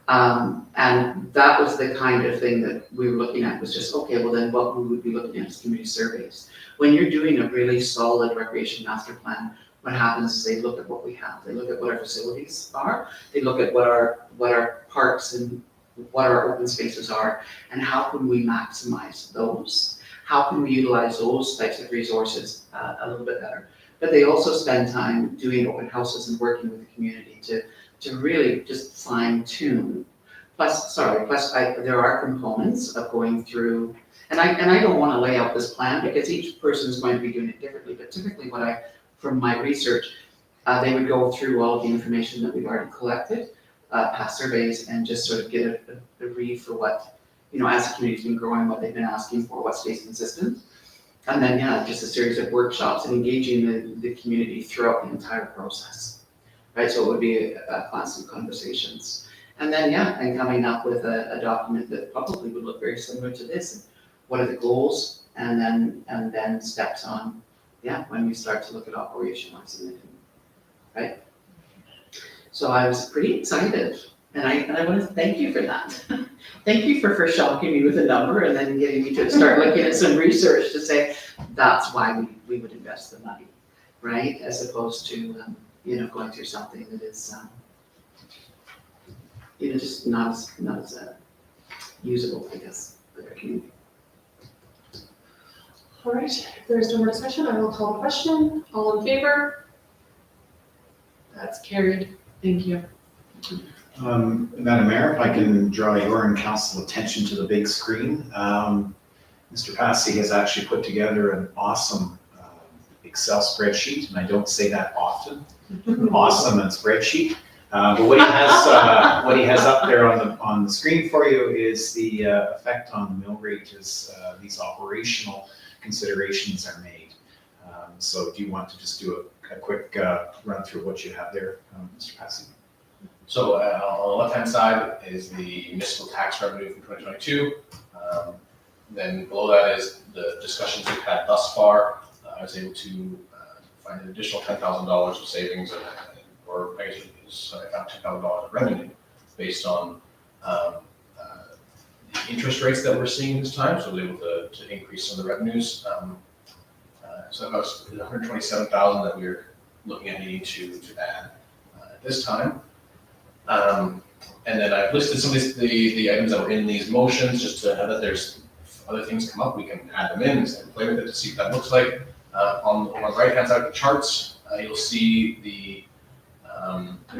And that was the kind of thing that we were looking at, was just, okay, well then what we would be looking at is community surveys. When you're doing a really solid recreation master plan, what happens is they look at what we have, they look at what our facilities are, they look at what our parks and what our open spaces are, and how can we maximize those? How can we utilize those types of resources a little bit better? But they also spend time doing open houses and working with the community to really just fine tune. Plus there are components of going through, and I don't want to lay out this plan because each person is going to be doing it differently, but typically from my research, they would go through all of the information that we've already collected, past surveys, and just sort of get a read for what, as the community's been growing, what they've been asking for, what stays consistent. And then, just a series of workshops and engaging the community throughout the entire process, right? So it would be constant conversations. And then, and coming up with a document that probably would look very similar to this. What are the goals? And then steps on, when we start to look at operationalizing it, right? So I was pretty excited, and I want to thank you for that. Thank you for shocking me with a number and then getting me to start looking at some research to say that's why we would invest the money, right? As opposed to going through something that is just not as usable, I guess, for the community. All right, if there's no more discussion, I will call the question. All in favor? That's carried. Thank you. Madam Mayor, if I can draw your and council attention to the big screen. Mr. Passy has actually put together an awesome Excel spreadsheet, and I don't say that often. Awesome and spreadsheet. But what he has up there on the screen for you is the effect on the mill rate as these operational considerations are made. So do you want to just do a quick run through what you have there, Mr. Passy? So on the left-hand side is the municipal tax revenue from 2022. Then below that is the discussions we've had thus far. I was able to find an additional $10,000 of savings, or I guess it's about $10,000 of revenue based on the interest rates that we're seeing this time. So we're able to increase some of the revenues. So that was $127,000 that we're looking at needing to add at this time. And then I've listed some of the items that were in these motions, just to have that there's other things come up, we can add them in and play with it to see what that looks like. On the right-hand side of the charts, you'll see the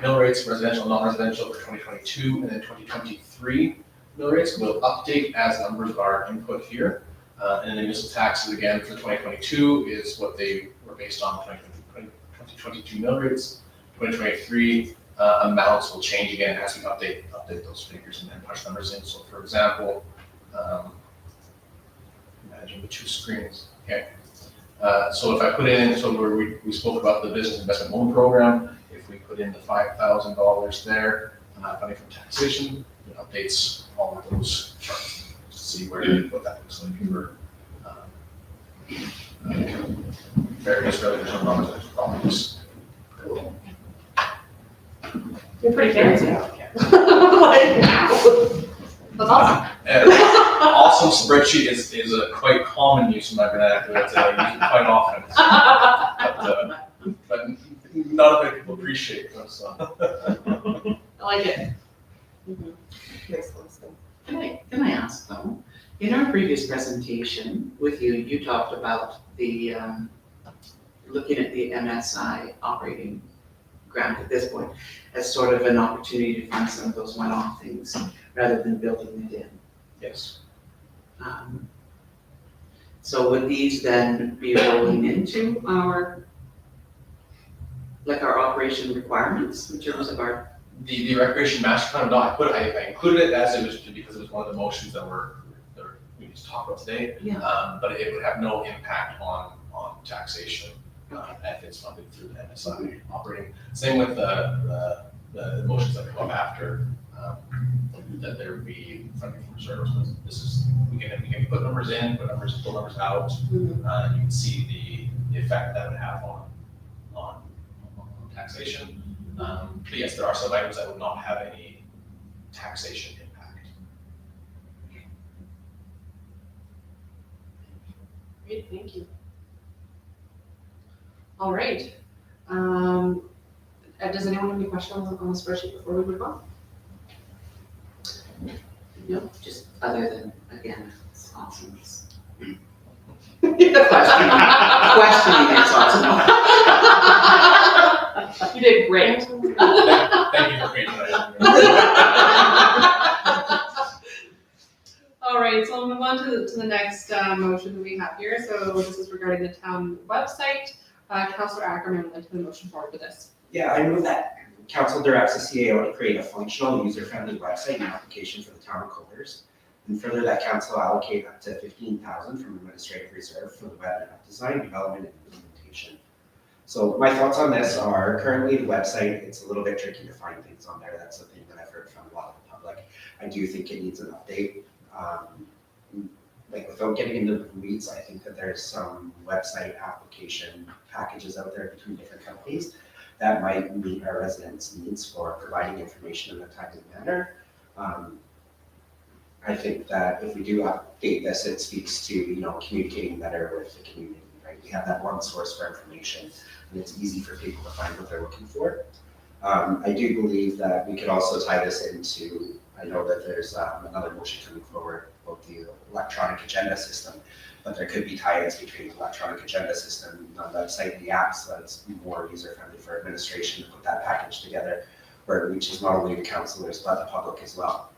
mill rates, residential and non-residential for 2022 and then 2023 mill rates. We'll update as numbers are input here. And then the municipal taxes again for 2022 is what they were based on 2022 mill rates. 2023 amounts will change again as we update those figures and then punch numbers in. So for example, imagine the two screens, okay? So if I put in, we spoke about the business investment loan program. If we put in the $5,000 there, funding from taxation, it updates all of those charts to see what that looks like for various residential and non-residential properties. You're pretty fancy. That's awesome. Awesome spreadsheet is a quite common use in my vernacular. I use it quite often. But not many people appreciate them. So. I like it. Makes a lot of sense. Can I ask though, in our previous presentation with you, you talked about the, looking at the MSI operating grant at this point as sort of an opportunity to fund some of those one-off things rather than building it in. Yes. So would these then be rolling into our operation requirements in terms of our? The recreation master plan, no, I included it as it was because it was one of the motions that we need to talk about today. Yeah. But it would have no impact on taxation if it's funded through the MSI operating. Same with the motions that come up after, that there would be funding from reserves. This is, we can put numbers in, pull numbers out. You can see the effect that would have on taxation. But yes, there are some items that would not have any taxation impact. Great, thank you. All right. Does anyone have any questions on the spreadsheet before we move on? No, just other than, again, it's awesome. Questioning it's awesome. You did great. Thank you for being here. All right, so we'll move on to the next motion that we have here. So this is regarding the town website. Councillor Ackerman would like to motion forward with this. Yeah, I move that council directs the CAO to create a functional, user-friendly website and application for the town of Cohers. And further, that council allocate up to $15,000 from administrative reserve for the web and app design, development, and implementation. So my thoughts on this are currently the website, it's a little bit tricky to find things on there. That's the thing that I've heard from a lot of the public. I do think it needs an update. Like without getting into the weeds, I think that there's some website application packages out there between different companies that might meet our residents' needs for providing information in a timely manner. I think that if we do update this, it speaks to, communicating better with the community, right? We have that one source for information, and it's easy for people to find what they're looking for. I do believe that we could also tie this into, I know that there's another motion coming forward about the electronic agenda system, but there could be tie-ins between the electronic agenda system, the website, and the app, so that's more user-friendly for administration to put that package together, where it reaches not only the councilors, but the public as well.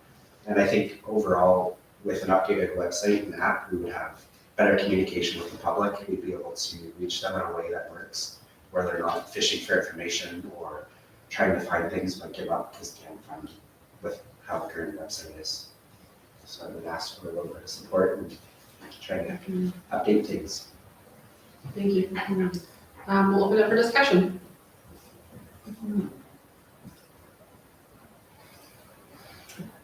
And I think overall, with an updated website and app, we would have better communication with the public. We'd be able to reach them in a way that works, where they're not fishing for information or trying to find things but give up because they can't find with how the current website is. So I would ask for a little bit of support and try to update things. Thank you. We'll open it for discussion.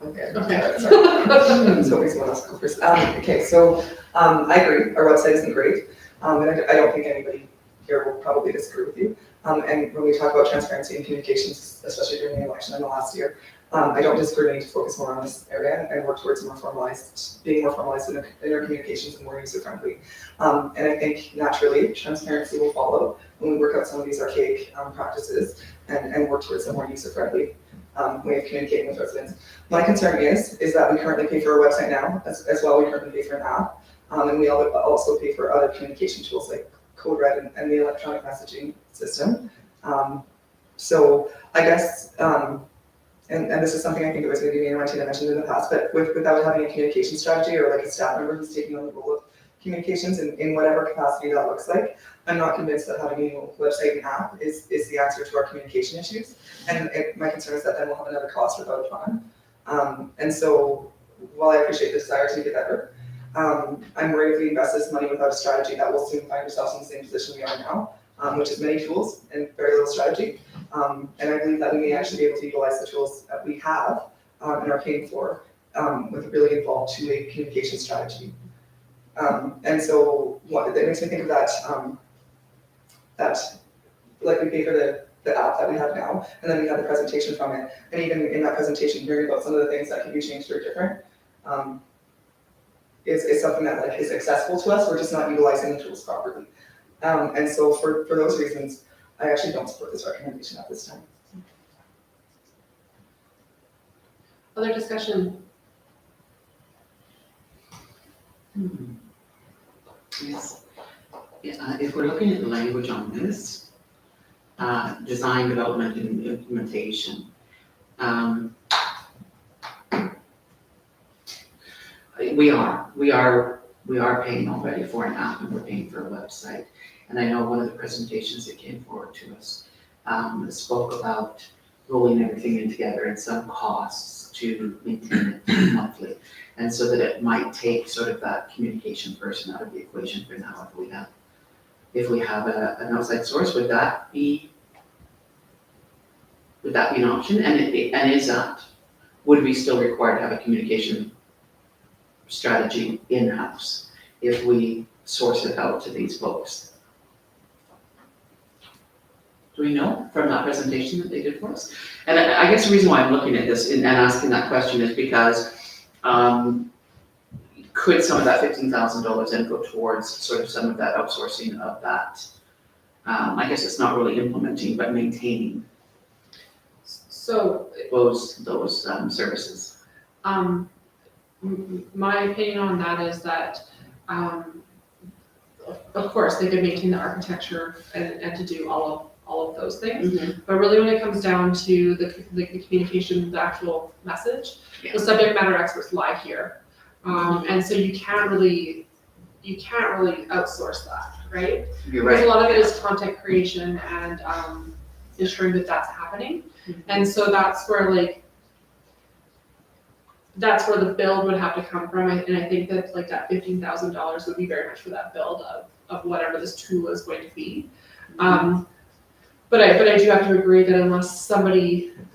Okay. Okay. Sorry. So someone else go first. Okay, so I agree, our website isn't great. And I don't think anybody here will probably disagree with you. And when we talk about transparency and communications, especially during the election in the last year, I don't disagree, we need to focus more on this area and work towards being more formalized in our communications and more user-friendly. And I think naturally, transparency will follow when we work out some of these archaic practices and work towards a more user-friendly way of communicating with residents. My concern is that we currently pay for our website now, as well we currently pay for an app, and we also pay for other communication tools like Code Red and the electronic messaging system. So I guess, and this is something I think it was maybe me and Martina mentioned in the past, but without having a communication strategy or like a staff member who's taking on the role of communications in whatever capacity that looks like, I'm not convinced that having a new website and app is the answer to our communication issues. And my concern is that then we'll have another cost without a plan. And so while I appreciate the desire to make it better, I'm worried if we invest this money without a strategy that we'll soon find ourselves in the same position we are now, which is many tools and very little strategy. And I believe that we may actually be able to utilize the tools that we have and are paying for with a really involved two-way communication strategy. And so that makes me think of that like we pay for the app that we have now, and then we have the presentation from it. And even in that presentation, hearing about some of the things that can be changed or different is something that like is accessible to us. We're just not utilizing the tools properly. And so for those reasons, I actually don't support this recommendation at this time. Other discussion? Yes. Yeah, if we're looking at the language on this, design, development, and implementation, we are paying already for an app and we're paying for a website. And I know one of the presentations that came forward to us spoke about rolling everything in together and some costs to maintain it monthly. And so that it might take sort of that communication person out of the equation for now if we have an outside source, would that be an option? And is that, would we still require to have a communication strategy in-house if we source it out to these folks? Do we know from that presentation that they did for us? And I guess the reason why I'm looking at this and asking that question is because, could some of that $15,000 then go towards sort of some of that outsourcing of that? I guess it's not really implementing, but maintaining So, those services. My opinion on that is that, of course, they could maintain the architecture and to do all of those things. But really when it comes down to the communication, the actual message, Yeah. the subject matter experts lie here. And so you can't really outsource that, right? You're Because a right. lot of it is content creation and ensuring that that's happening. And so that's where the build would have to come from. And I think that like that $15,000 would be very much for that build of whatever this tool is going to be. But I do have to agree that unless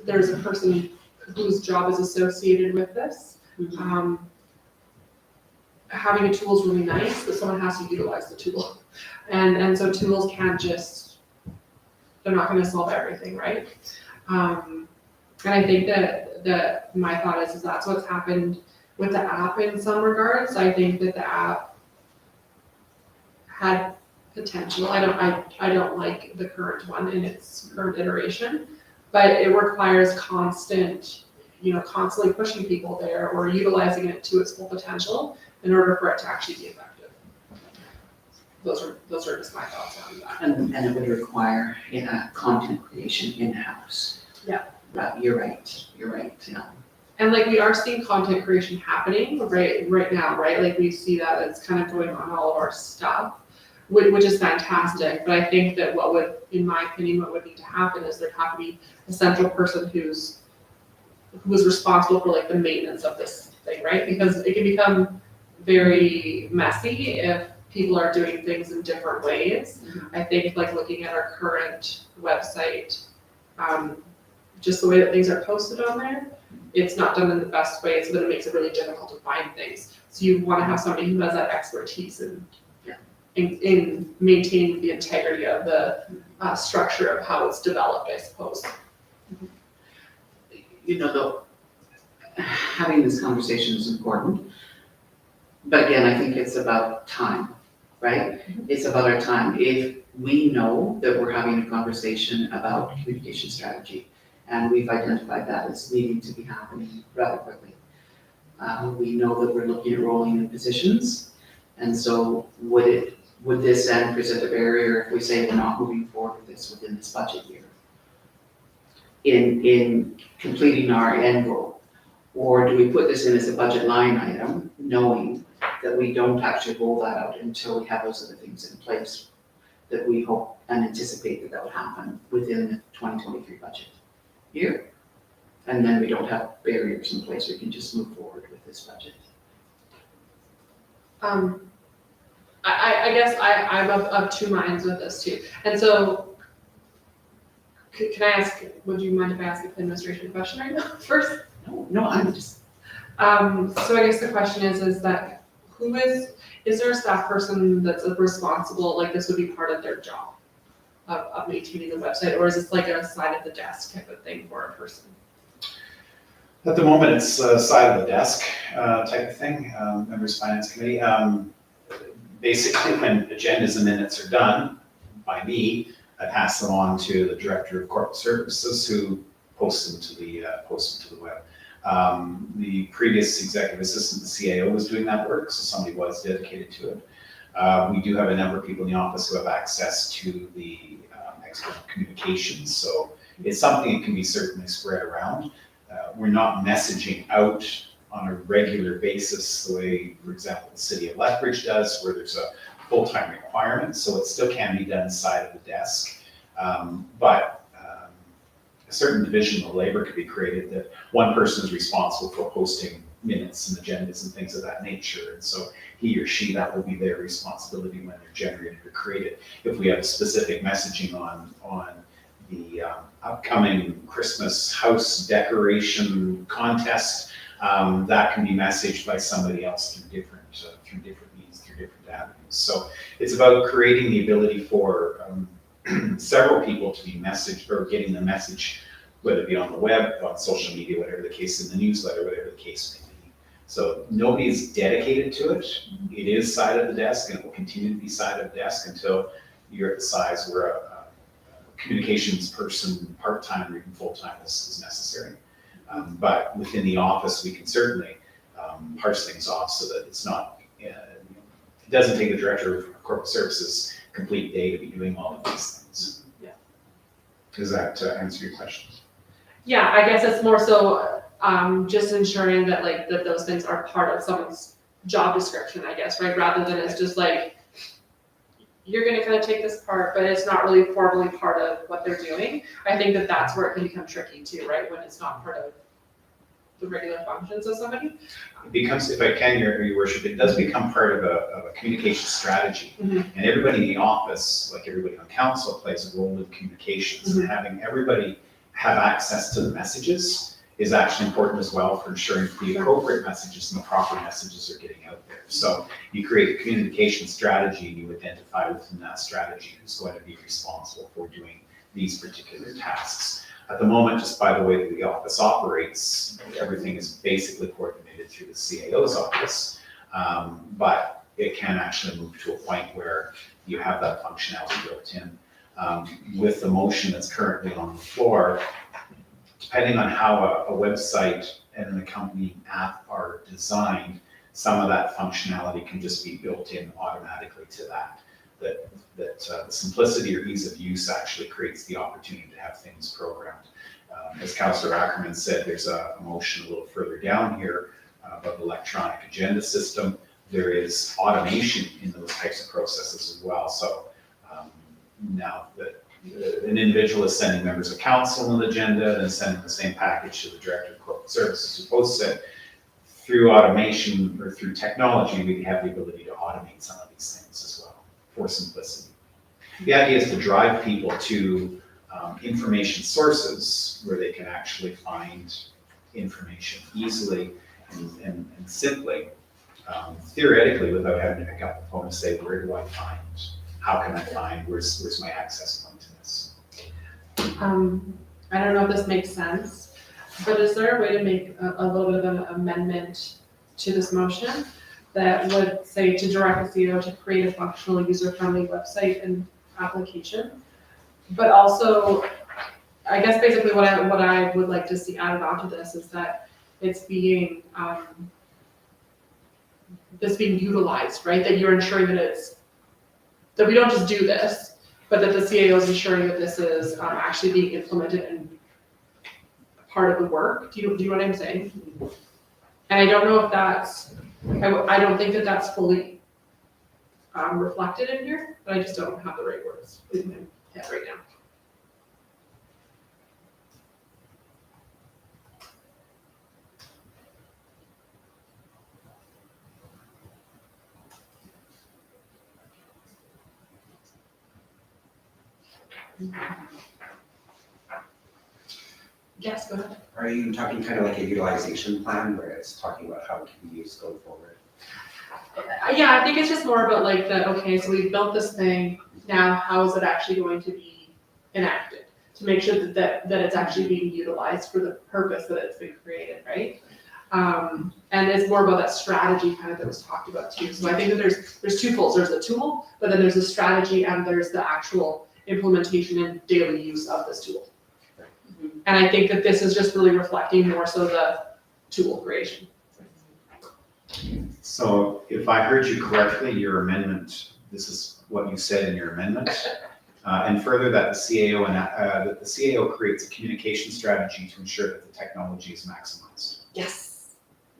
there's a person whose job is associated with this, having a tool is really nice, but someone has to utilize the tool. And so tools can't they're not gonna solve everything, right? And I think that my thought is that's what's happened with the app in some regards. I think that the app had potential. I don't like the current one in its current iteration, but it requires constantly pushing people there or utilizing it to its full potential in order for it to actually be effective. Those are just my thoughts on that. And it would require, content creation in-house. Yeah. You're right, yeah. And like we are seeing content creation happening right now, right? Like we see that it's kind of going on all of our stuff, which is fantastic. But I think that in my opinion, what would need to happen is there'd have to be a central person who is responsible for like the maintenance of this thing, right? Because it can become very messy if people are doing things in different ways. I think like looking at our current website, just the way that things are posted on there, it's not done in the best way, so that it makes it really difficult to find things. So you want to have somebody who has that expertise in maintaining the integrity of the structure of how it's developed, I suppose. Having this conversation is important. But again, I think it's about time, right? It's about our time. If we know that we're having a conversation about communication strategy, and we've identified that as needing to be happening rather quickly. We know that we're looking at rolling in positions, and so would this then present a barrier if we say we're not moving forward with this within this budget year? In completing our end goal? Or do we put this in as a budget line item, knowing that we don't actually roll that out until we have those other things in place that we hope and anticipate that would happen within the 2023 budget year? And then we don't have barriers in place, we can just move forward with this budget. I guess I'm of two minds with this too. And so, can I ask, would you mind if I ask the administration question right now first? No, I'm just. So I guess the question is that is there a staff person that's responsible, like this would be part of their job of maintaining the website, or is this like a side of the desk type of thing for a person? At the moment, it's side of the desk type of thing, members finance committee. Basically, when agendas and minutes are done by me, I pass them on to the director of corporate services who posts them to the web. The previous executive assistant, the CAO, was doing that work, so somebody was dedicated to it. We do have a number of people in the office who have access to the external communications, so it's something that can be certainly spread around. We're not messaging out on a regular basis the way, for example, the city of Lethbridge does, where there's a full-time requirement, so it still can be done side of the desk. But a certain division of labor could be created that one person is responsible for posting minutes and agendas and things of that nature. And so he or she, that will be their responsibility when they're generated or created. If we have specific messaging on the upcoming Christmas house decoration contest, that can be messaged by somebody else through different means, through different avenues. So it's about creating the ability for several people to be messaged or getting the message, whether it be on the web, on social media, whatever the case, in the newsletter, whatever the case may be. So nobody is dedicated to it. It is side of the desk and it will continue to be side of the desk until you're at the size where a communications person, part-time or even full-time is necessary. But within the office, we can certainly parse things off so that it's not, it doesn't take the director of corporate services a complete day to be doing all of these things. Yeah. Does that answer your question? Yeah, I guess it's more so, just ensuring that like, that those things are part of someone's job description, I guess, right? Rather than it's just like, you're gonna kind of take this part, but it's not really formally part of what they're doing. I think that that's where it can become tricky too, right? When it's not part of the regular functions of somebody. It becomes, if I can, your worship, it does become part of a communication strategy. Mhm. And everybody in the office, like everybody on council, plays a role in communications. And having everybody have access to the messages is actually important as well for ensuring the appropriate messages and the proper messages are getting out there. So you create a communication strategy, and you identify within that strategy who's going to be responsible for doing these particular tasks. At the moment, just by the way that the office operates, everything is basically coordinated through the CAO's office. But it can actually move to a point where you have that functionality built in. With the motion that's currently on the floor, depending on how a website and an accompanying app are designed, some of that functionality can just be built in automatically to that. The simplicity or ease of use actually creates the opportunity to have things programmed. As Councillor Ackerman said, there's a motion a little further down here about the electronic agenda system. There is automation in those types of processes as well. So now that an individual is sending members of council an agenda and sending the same package to the director of corporate services, who both said through automation or through technology, we have the ability to automate some of these things as well for simplicity. The idea is to drive people to information sources where they can actually find information easily and simply, theoretically, without having to pick up the phone and say, where do I find, how can I find, where's my access point to this? I don't know if this makes sense, but is there a way to make a little bit of an amendment to this motion that would say to direct the CEO to create a functional, user-friendly website and application? But also, I guess basically what I would like to see added onto this is that it's being utilized, right? That you're ensuring that we don't just do this, but that the CAO is ensuring that this is actually being implemented and part of the work. Do you know what I'm saying? And I don't know if that's, I don't think that that's fully reflected in here, but I just don't have the right words in my head right now. Yes, go ahead. Are you talking kind of like a utilization plan where it's talking about how it can be used going forward? Yeah, I think it's just more about like okay, so we've built this thing, now how is it actually going to be enacted? To make sure that it's actually being utilized for the purpose that it's been created, right? And it's more about that strategy kind of that was talked about too. So I think that there's two folds. There's the tool, but then there's the strategy and there's the actual implementation and daily use of this tool. And I think that this is just really reflecting more so the tool creation. So if I heard you correctly, your amendment, this is what you said in your amendment. And further that the CAO creates a communication strategy to ensure that the technology is maximized. Yes.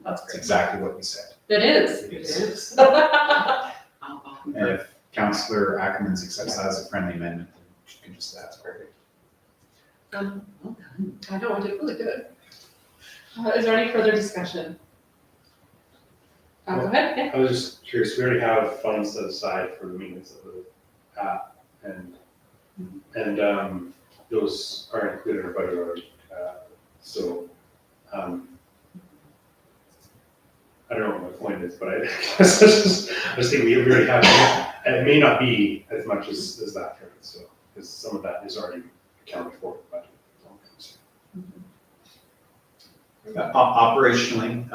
That's That's great. exactly what you said. It is. It is. I'll And concur. if Councillor Ackerman accepts that as a friendly amendment, then you can just, that's perfect. Well done. I know, I did really good. Is there any further discussion? Go ahead, yeah. I was just curious, we already have funds set aside for the maintenance of the app and those are included in our budget already. So I don't know what my point is, but I just think we already have, and it may not be as much as that, so. because some of that is already accounted for, but. Operationally,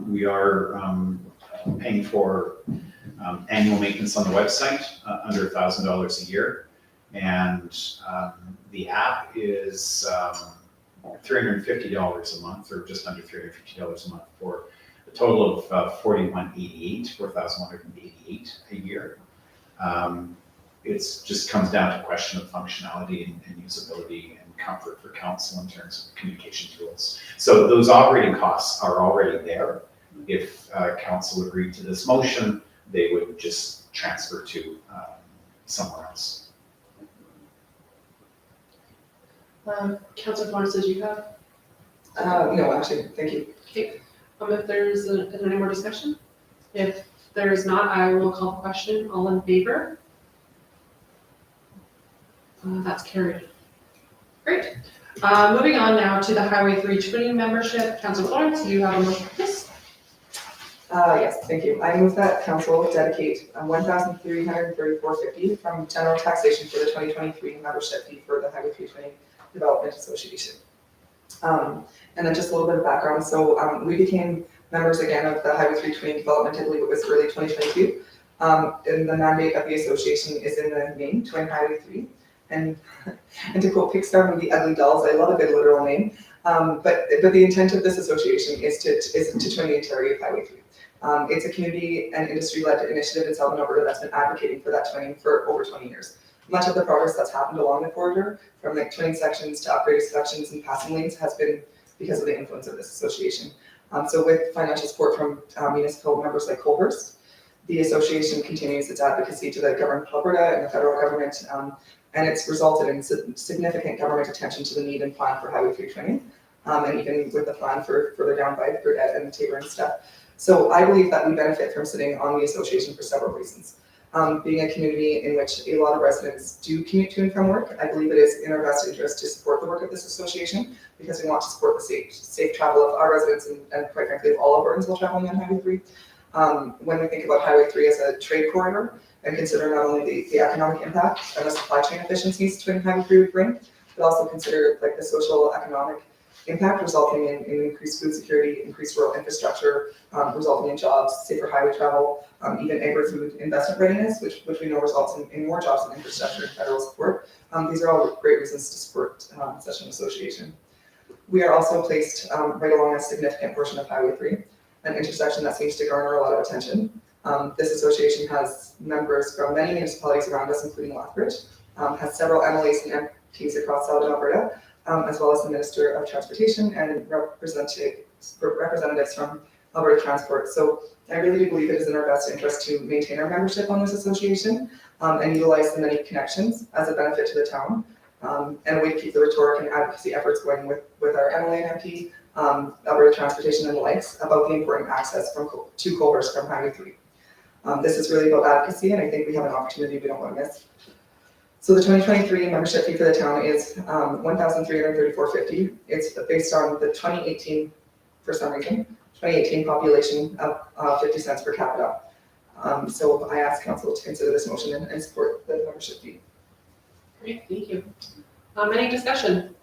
we are paying for annual maintenance on the website, under $1,000 a year. And the app is $350 a month, or just under $350 a month, for a total of $4,188 a year. It's just comes down to a question of functionality and usability and comfort for council in terms of communication tools. So those operating costs are already there. If council agreed to this motion, they would just transfer to somewhere else. Councillor Florence, did you have? No, actually, thank you. Okay, if there's any more discussion? If there is not, I will call the question. All in favor? That's carried. Great. Moving on now to the Highway 320 membership. Councillor Florence, do you have a motion for this? Yes, thank you. I move that council dedicate $1,334.50 from general taxation for the 2023 membership fee for the Highway 320 Development Association. And then just a little bit of background. So we became members again of the Highway 320 Development, I believe it was early 2022. And the mandate of the association is in the name, Twin Highway 3. And to quote Pixar movie Ugly Dolls, I love a good literal name. But the intent of this association is to twin the entirety of Highway 3. It's a community and industry-led initiative in Southern Alberta that's been advocating for that twinning for over 20 years. Much of the progress that's happened along the corridor, from like twinning sections to upgraded sections and passing lanes, has been because of the influence of this association. So with financial support from municipal members like Colhurst, the association continues its advocacy to the government of Alberta and the federal government, and it's resulted in significant government attention to the need and plan for Highway 320, and even with the plan for further down by Burdett and Tabor and stuff. So I believe that we benefit from sitting on the association for several reasons. Being a community in which a lot of residents do commute to and from work, I believe it is in our best interest to support the work of this association, because we want to support the safe travel of our residents and quite frankly of all Albertans while traveling on Highway 3. When we think about Highway 3 as a trade corridor, and consider not only the economic impact and the supply chain efficiencies Twin Highway 3 would bring, but also consider like the social economic impact resulting in increased food security, increased rural infrastructure, resulting in jobs, safer highway travel, even agri-food investment readiness, which we know results in more jobs and infrastructure and federal support. These are all great reasons to support such an association. We are also placed right along a significant portion of Highway 3, an intersection that seems to garner a lot of attention. This association has members from many municipalities around us, including Lethbridge, has several MLAs and MPs across Southern Alberta, as well as the Minister of Transportation and representatives from Alberta Transport. So I really do believe it is in our best interest to maintain our membership on this association and utilize the many connections as a benefit to the town, and a way to keep the rhetoric and advocacy efforts going with our MLA and MP, Alberta Transportation and the likes, about the important access to Colhurst from Highway 3. This is really about advocacy, and I think we have an opportunity we don't want to miss. So the 2023 membership fee for the town is $1,334.50. It's based on the 2018, for some reason, 2018 population of 50 cents per capita. So I ask council to consider this motion and support the membership fee. Great, thank you. Any discussion?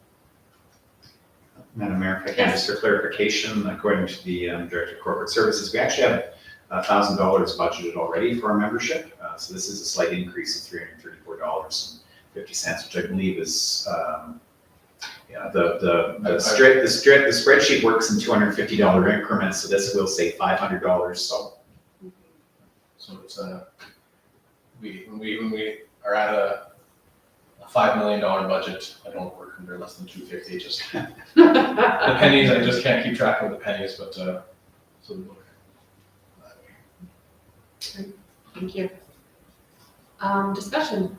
Madam Mayor, if I can, just for clarification, according to the Director of Corporate Services, we actually have $1,000 budgeted already for our membership. So this is a slight increase of $334.50, which I believe is, the spreadsheet works in $250 increments, so this will save $500, so. So it's when we are at a $5 million budget, I don't work under less than 250, just the pennies, I just can't keep track of the pennies, but so we look that way. Thank you. Discussion.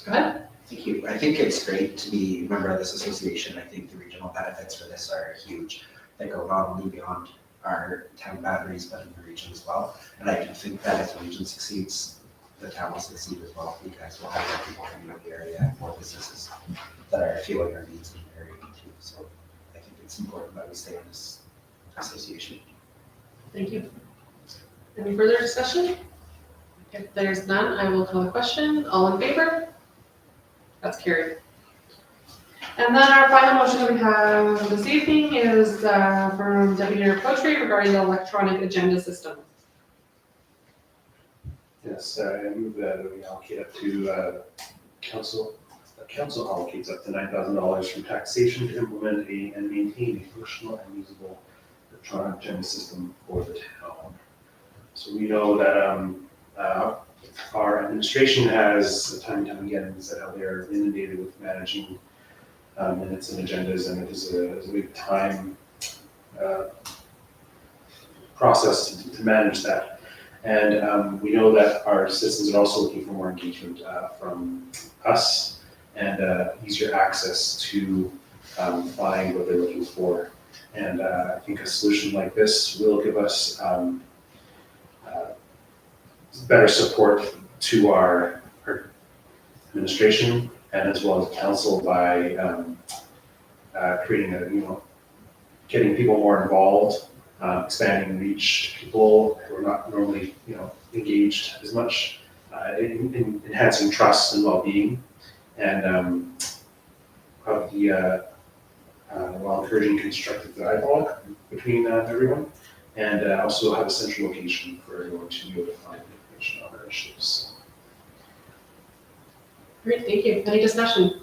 Go ahead. Thank you. I think it's great to be a member of this association. I think the regional benefits for this are huge. They go not only beyond our town boundaries, but in the region as well. And I do think that if the region succeeds, the town will succeed as well, because we'll have more people coming up the area and more businesses that are feeling our needs in the area too. So I think it's important that we stay in this association. Thank you. Any further discussion? If there's none, I will call the question. All in favor? That's carried. And then our final motion that we have this evening is from Deputy Mayor Potry regarding the electronic agenda system. Yes, I move that we allocate up to council allocates up to $9,000 from taxation to implement and maintain a functional and usable electronic agenda system for the town. So we know that our administration has time and time again said how they're inundated with managing minutes and agendas, and it is a big time process to manage that. And we know that our citizens are also looking for more engagement from us and easier access to find what they're looking for. And I think a solution like this will give us better support to our administration and as well as council by creating getting people more involved, expanding reach to people who are not normally, engaged as much, in enhancing trust and well-being, and while encouraging constructive dialogue between everyone, and also have a central location for everyone to be able to find information on our issues. Great, thank you. Any discussion?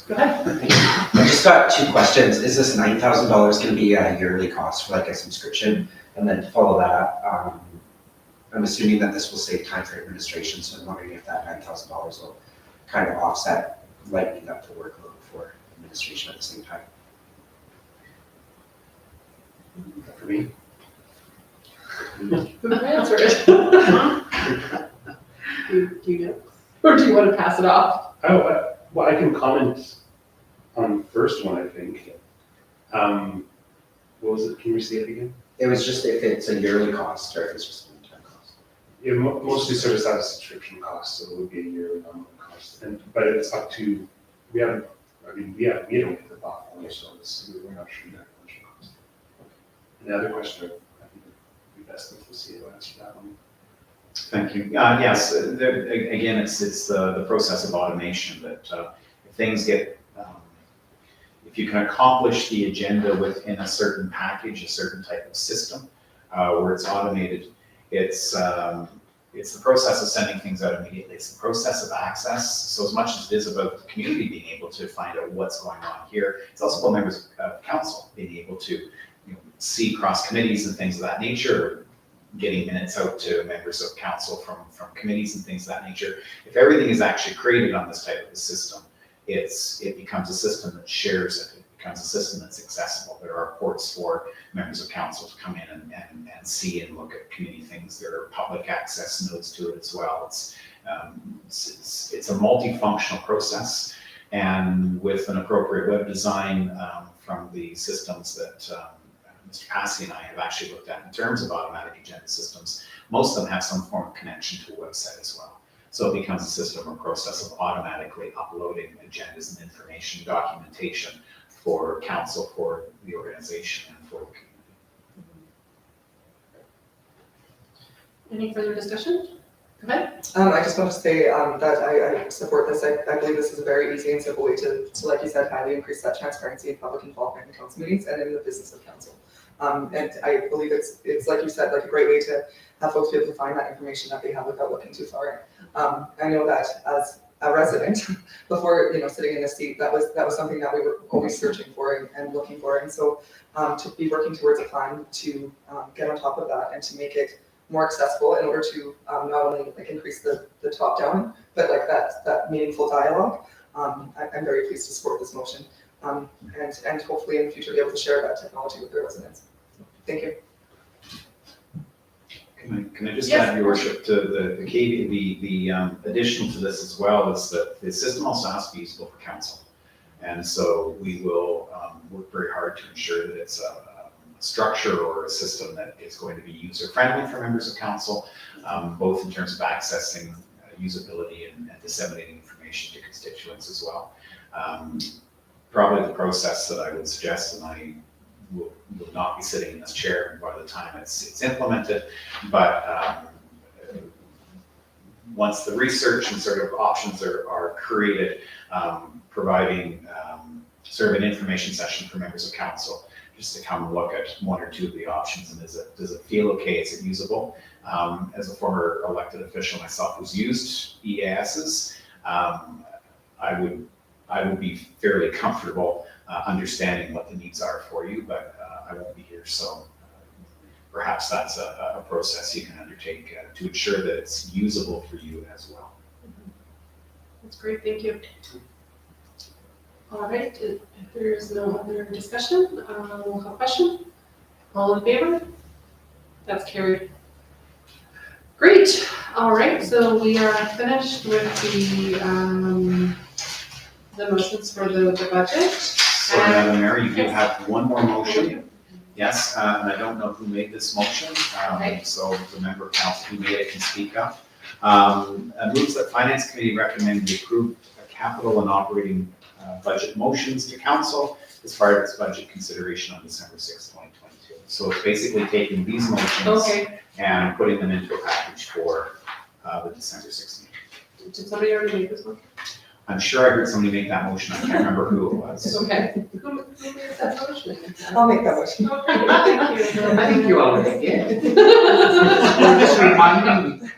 Go ahead. I just got two questions. Is this $9,000 going to be a yearly cost for like a subscription? And then to follow that up, I'm assuming that this will save time for administration, so I'm wondering if that $9,000 will kind of offset lightening up the workload for administration at the same time. For me, Who can answer it? Do you know? Or do you want to pass it off? well, I can comment on the first one, I think. What was it? Can you say it again? It was just if it's a yearly cost or if it's just a one-time cost. Yeah, mostly service out of subscription costs, so it would be a yearly nominal cost. But it's up to, we don't get the thought on so we're not sure that much cost. And the other question, I think it'd be best if Lucia answer that one. Thank you. Yes, again, it's the process of automation that if things get, if you can accomplish the agenda within a certain package, a certain type of system, where it's automated, it's the process of sending things out immediately. It's the process of access. So as much as it is about the community being able to find out what's going on here, it's also about members of council being able to see cross committees and things of that nature, getting minutes out to members of council from committees and things of that nature. If everything is actually created on this type of a system, it becomes a system that shares it. It becomes a system that's accessible. There are ports for members of council to come in and see and look at community things. There are public access nodes to it as well. It's a multifunctional process, and with an appropriate web design from the systems that Mr. Passy and I have actually looked at in terms of automatic agenda systems, most of them have some form of connection to a website as well. So it becomes a system or process of automatically uploading agendas and information, documentation for council, for the organization, and for the community. Any further discussion? Go ahead. I just want to say that I support this. I believe this is a very easy and simple way to, like you said, highly increase that transparency and public involvement in council meetings and in the business of council. And I believe it's like you said, like a great way to have folks be able to find that information that they have without looking too far. I know that as a resident, before sitting in this seat, that was something that we were always searching for and looking for. And so to be working towards a plan to get on top of that and to make it more accessible in order to not only increase the top down, but that meaningful dialogue. I'm very pleased to support this motion, and hopefully in the future be able to share that technology with the residents. Thank you. Can I just Yes, add, Your Worship, to the addition to this as well is that the system also has to be usable for council. And so we will work very hard to ensure that it's a structure or a system that is going to be user-friendly for members of council, both in terms of accessing usability and disseminating information to constituents as well. Probably the process that I would suggest, and I will not be sitting in this chair by the time it's implemented. But once the research and sort of options are created, providing sort of an information session for members of council, just to come and look at one or two of the options, and does it feel okay, is it usable? As a former elected official myself who's used EASs, I would be fairly comfortable understanding what the needs are for you, but I won't be here, so perhaps that's a process you can undertake to ensure that it's usable for you as well. That's great, thank you. All right, if there is no other discussion, we'll have a question. All in favor? That's carried. Great, all right, so we are finished with the motions for the budget. So Madam Mayor, you do have one more motion. Yes, and I don't know who made this motion, Okay. so the member of council who made it can speak up. Moves that Finance Committee recommend the approved capital and operating budget motions to council as part of its budget consideration on December 6, 2022. So it's basically taking these motions Okay, and putting them into a package for the December 16th. did somebody already make this one? I'm sure I heard somebody make that motion. I can't remember who it was. Okay. Who made that motion? I'll make that motion. Okay, thank you. I think you already did. You're just reminding me.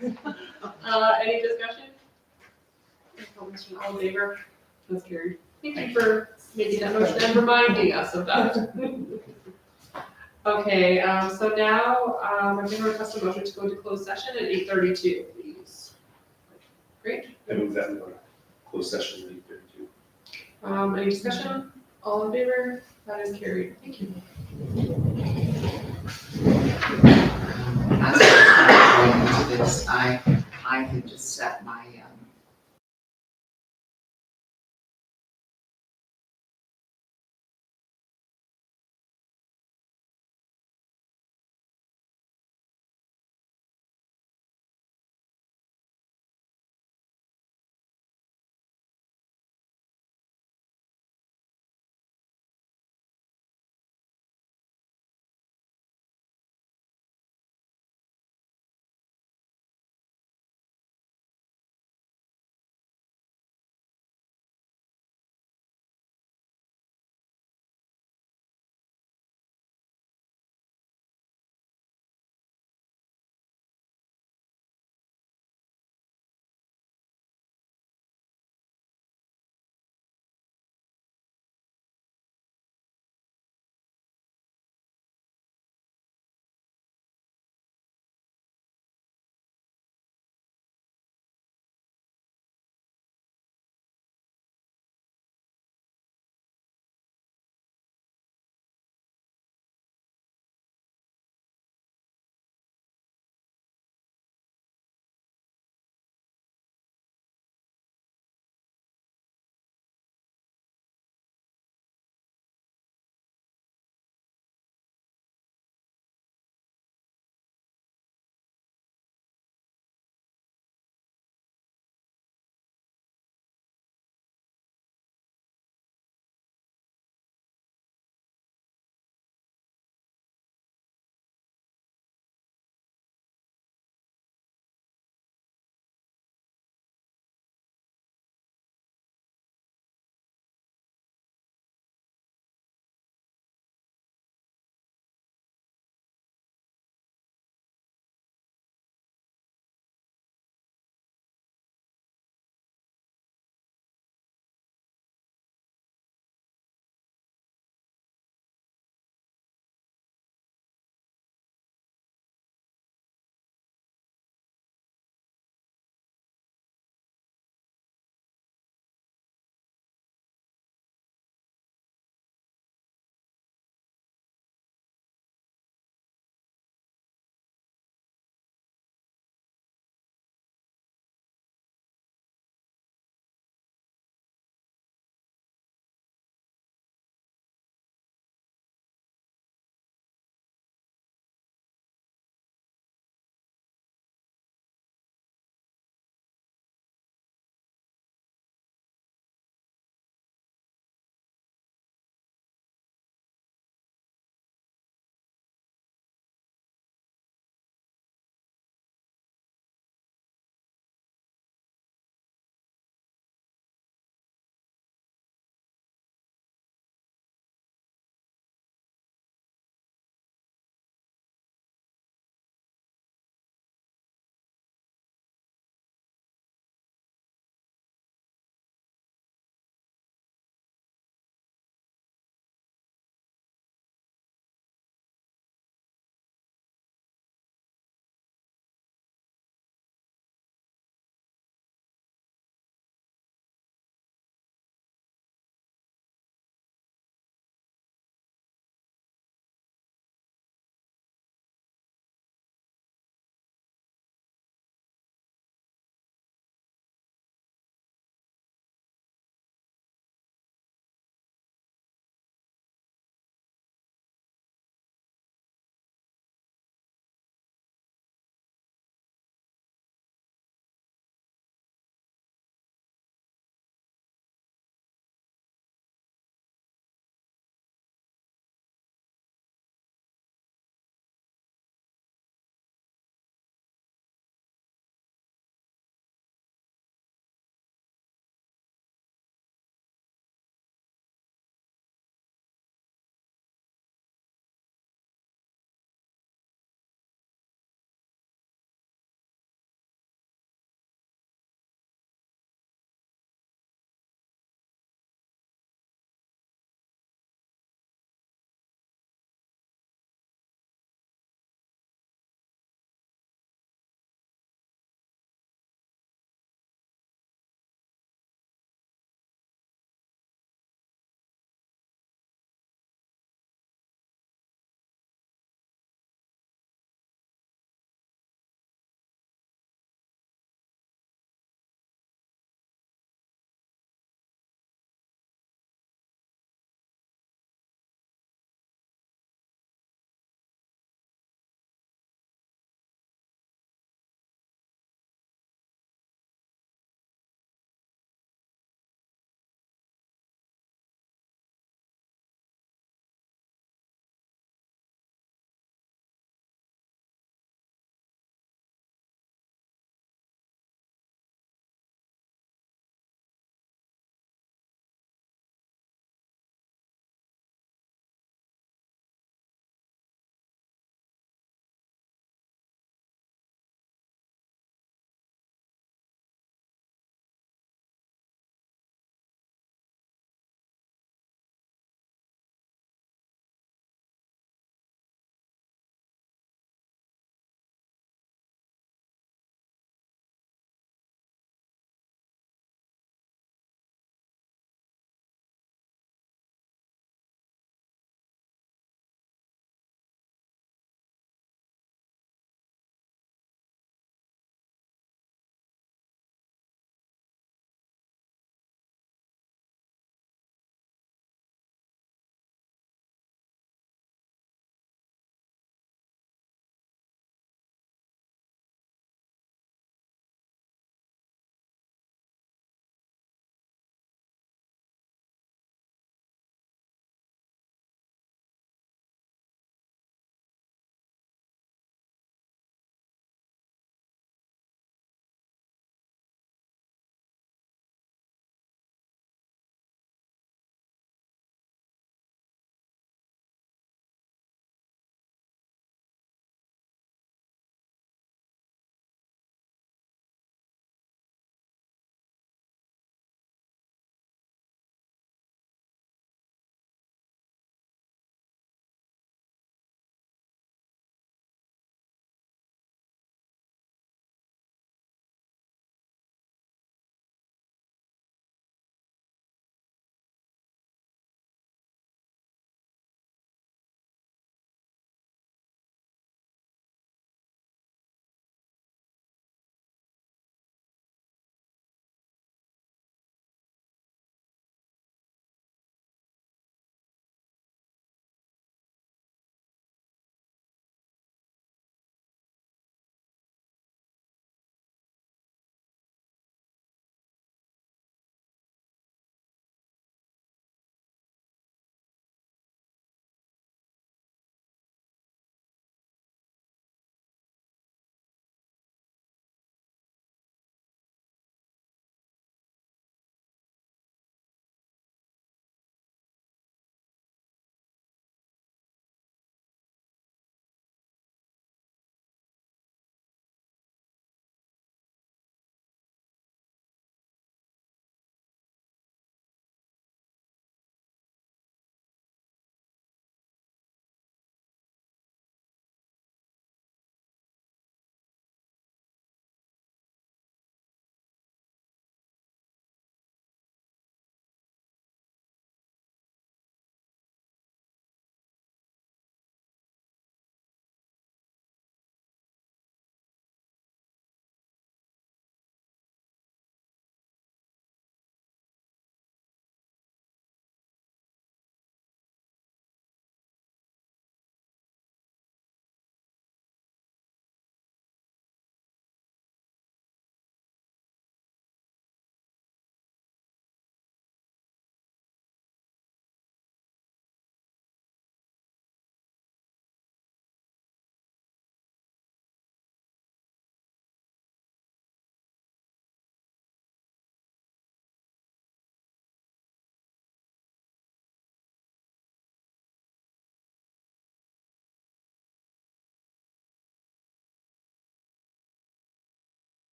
Any discussion? All in favor? That's carried. Thank you for making that motion and reminding us of that. Okay, so now, I'm going to request a motion to go into closed session at 8:32, please. Great. I move that we go to closed session at 8:32. Any discussion? All in favor? That is carried. Thank you. As I'm going into this, I had just set my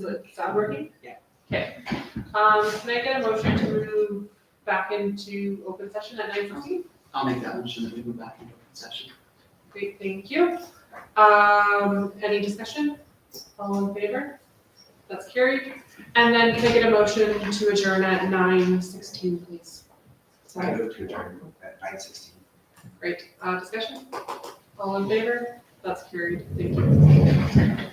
the sound working? Yeah. Okay. Can I get a motion to move back into open session at 9:15? I'll make that motion that we move back into open session. Great, thank you. Any discussion? All in favor? That's carried. And then can I get a motion to adjourn at 9:16, please? I move to adjourn at 9:16. Great, discussion? All in favor? That's carried, thank you.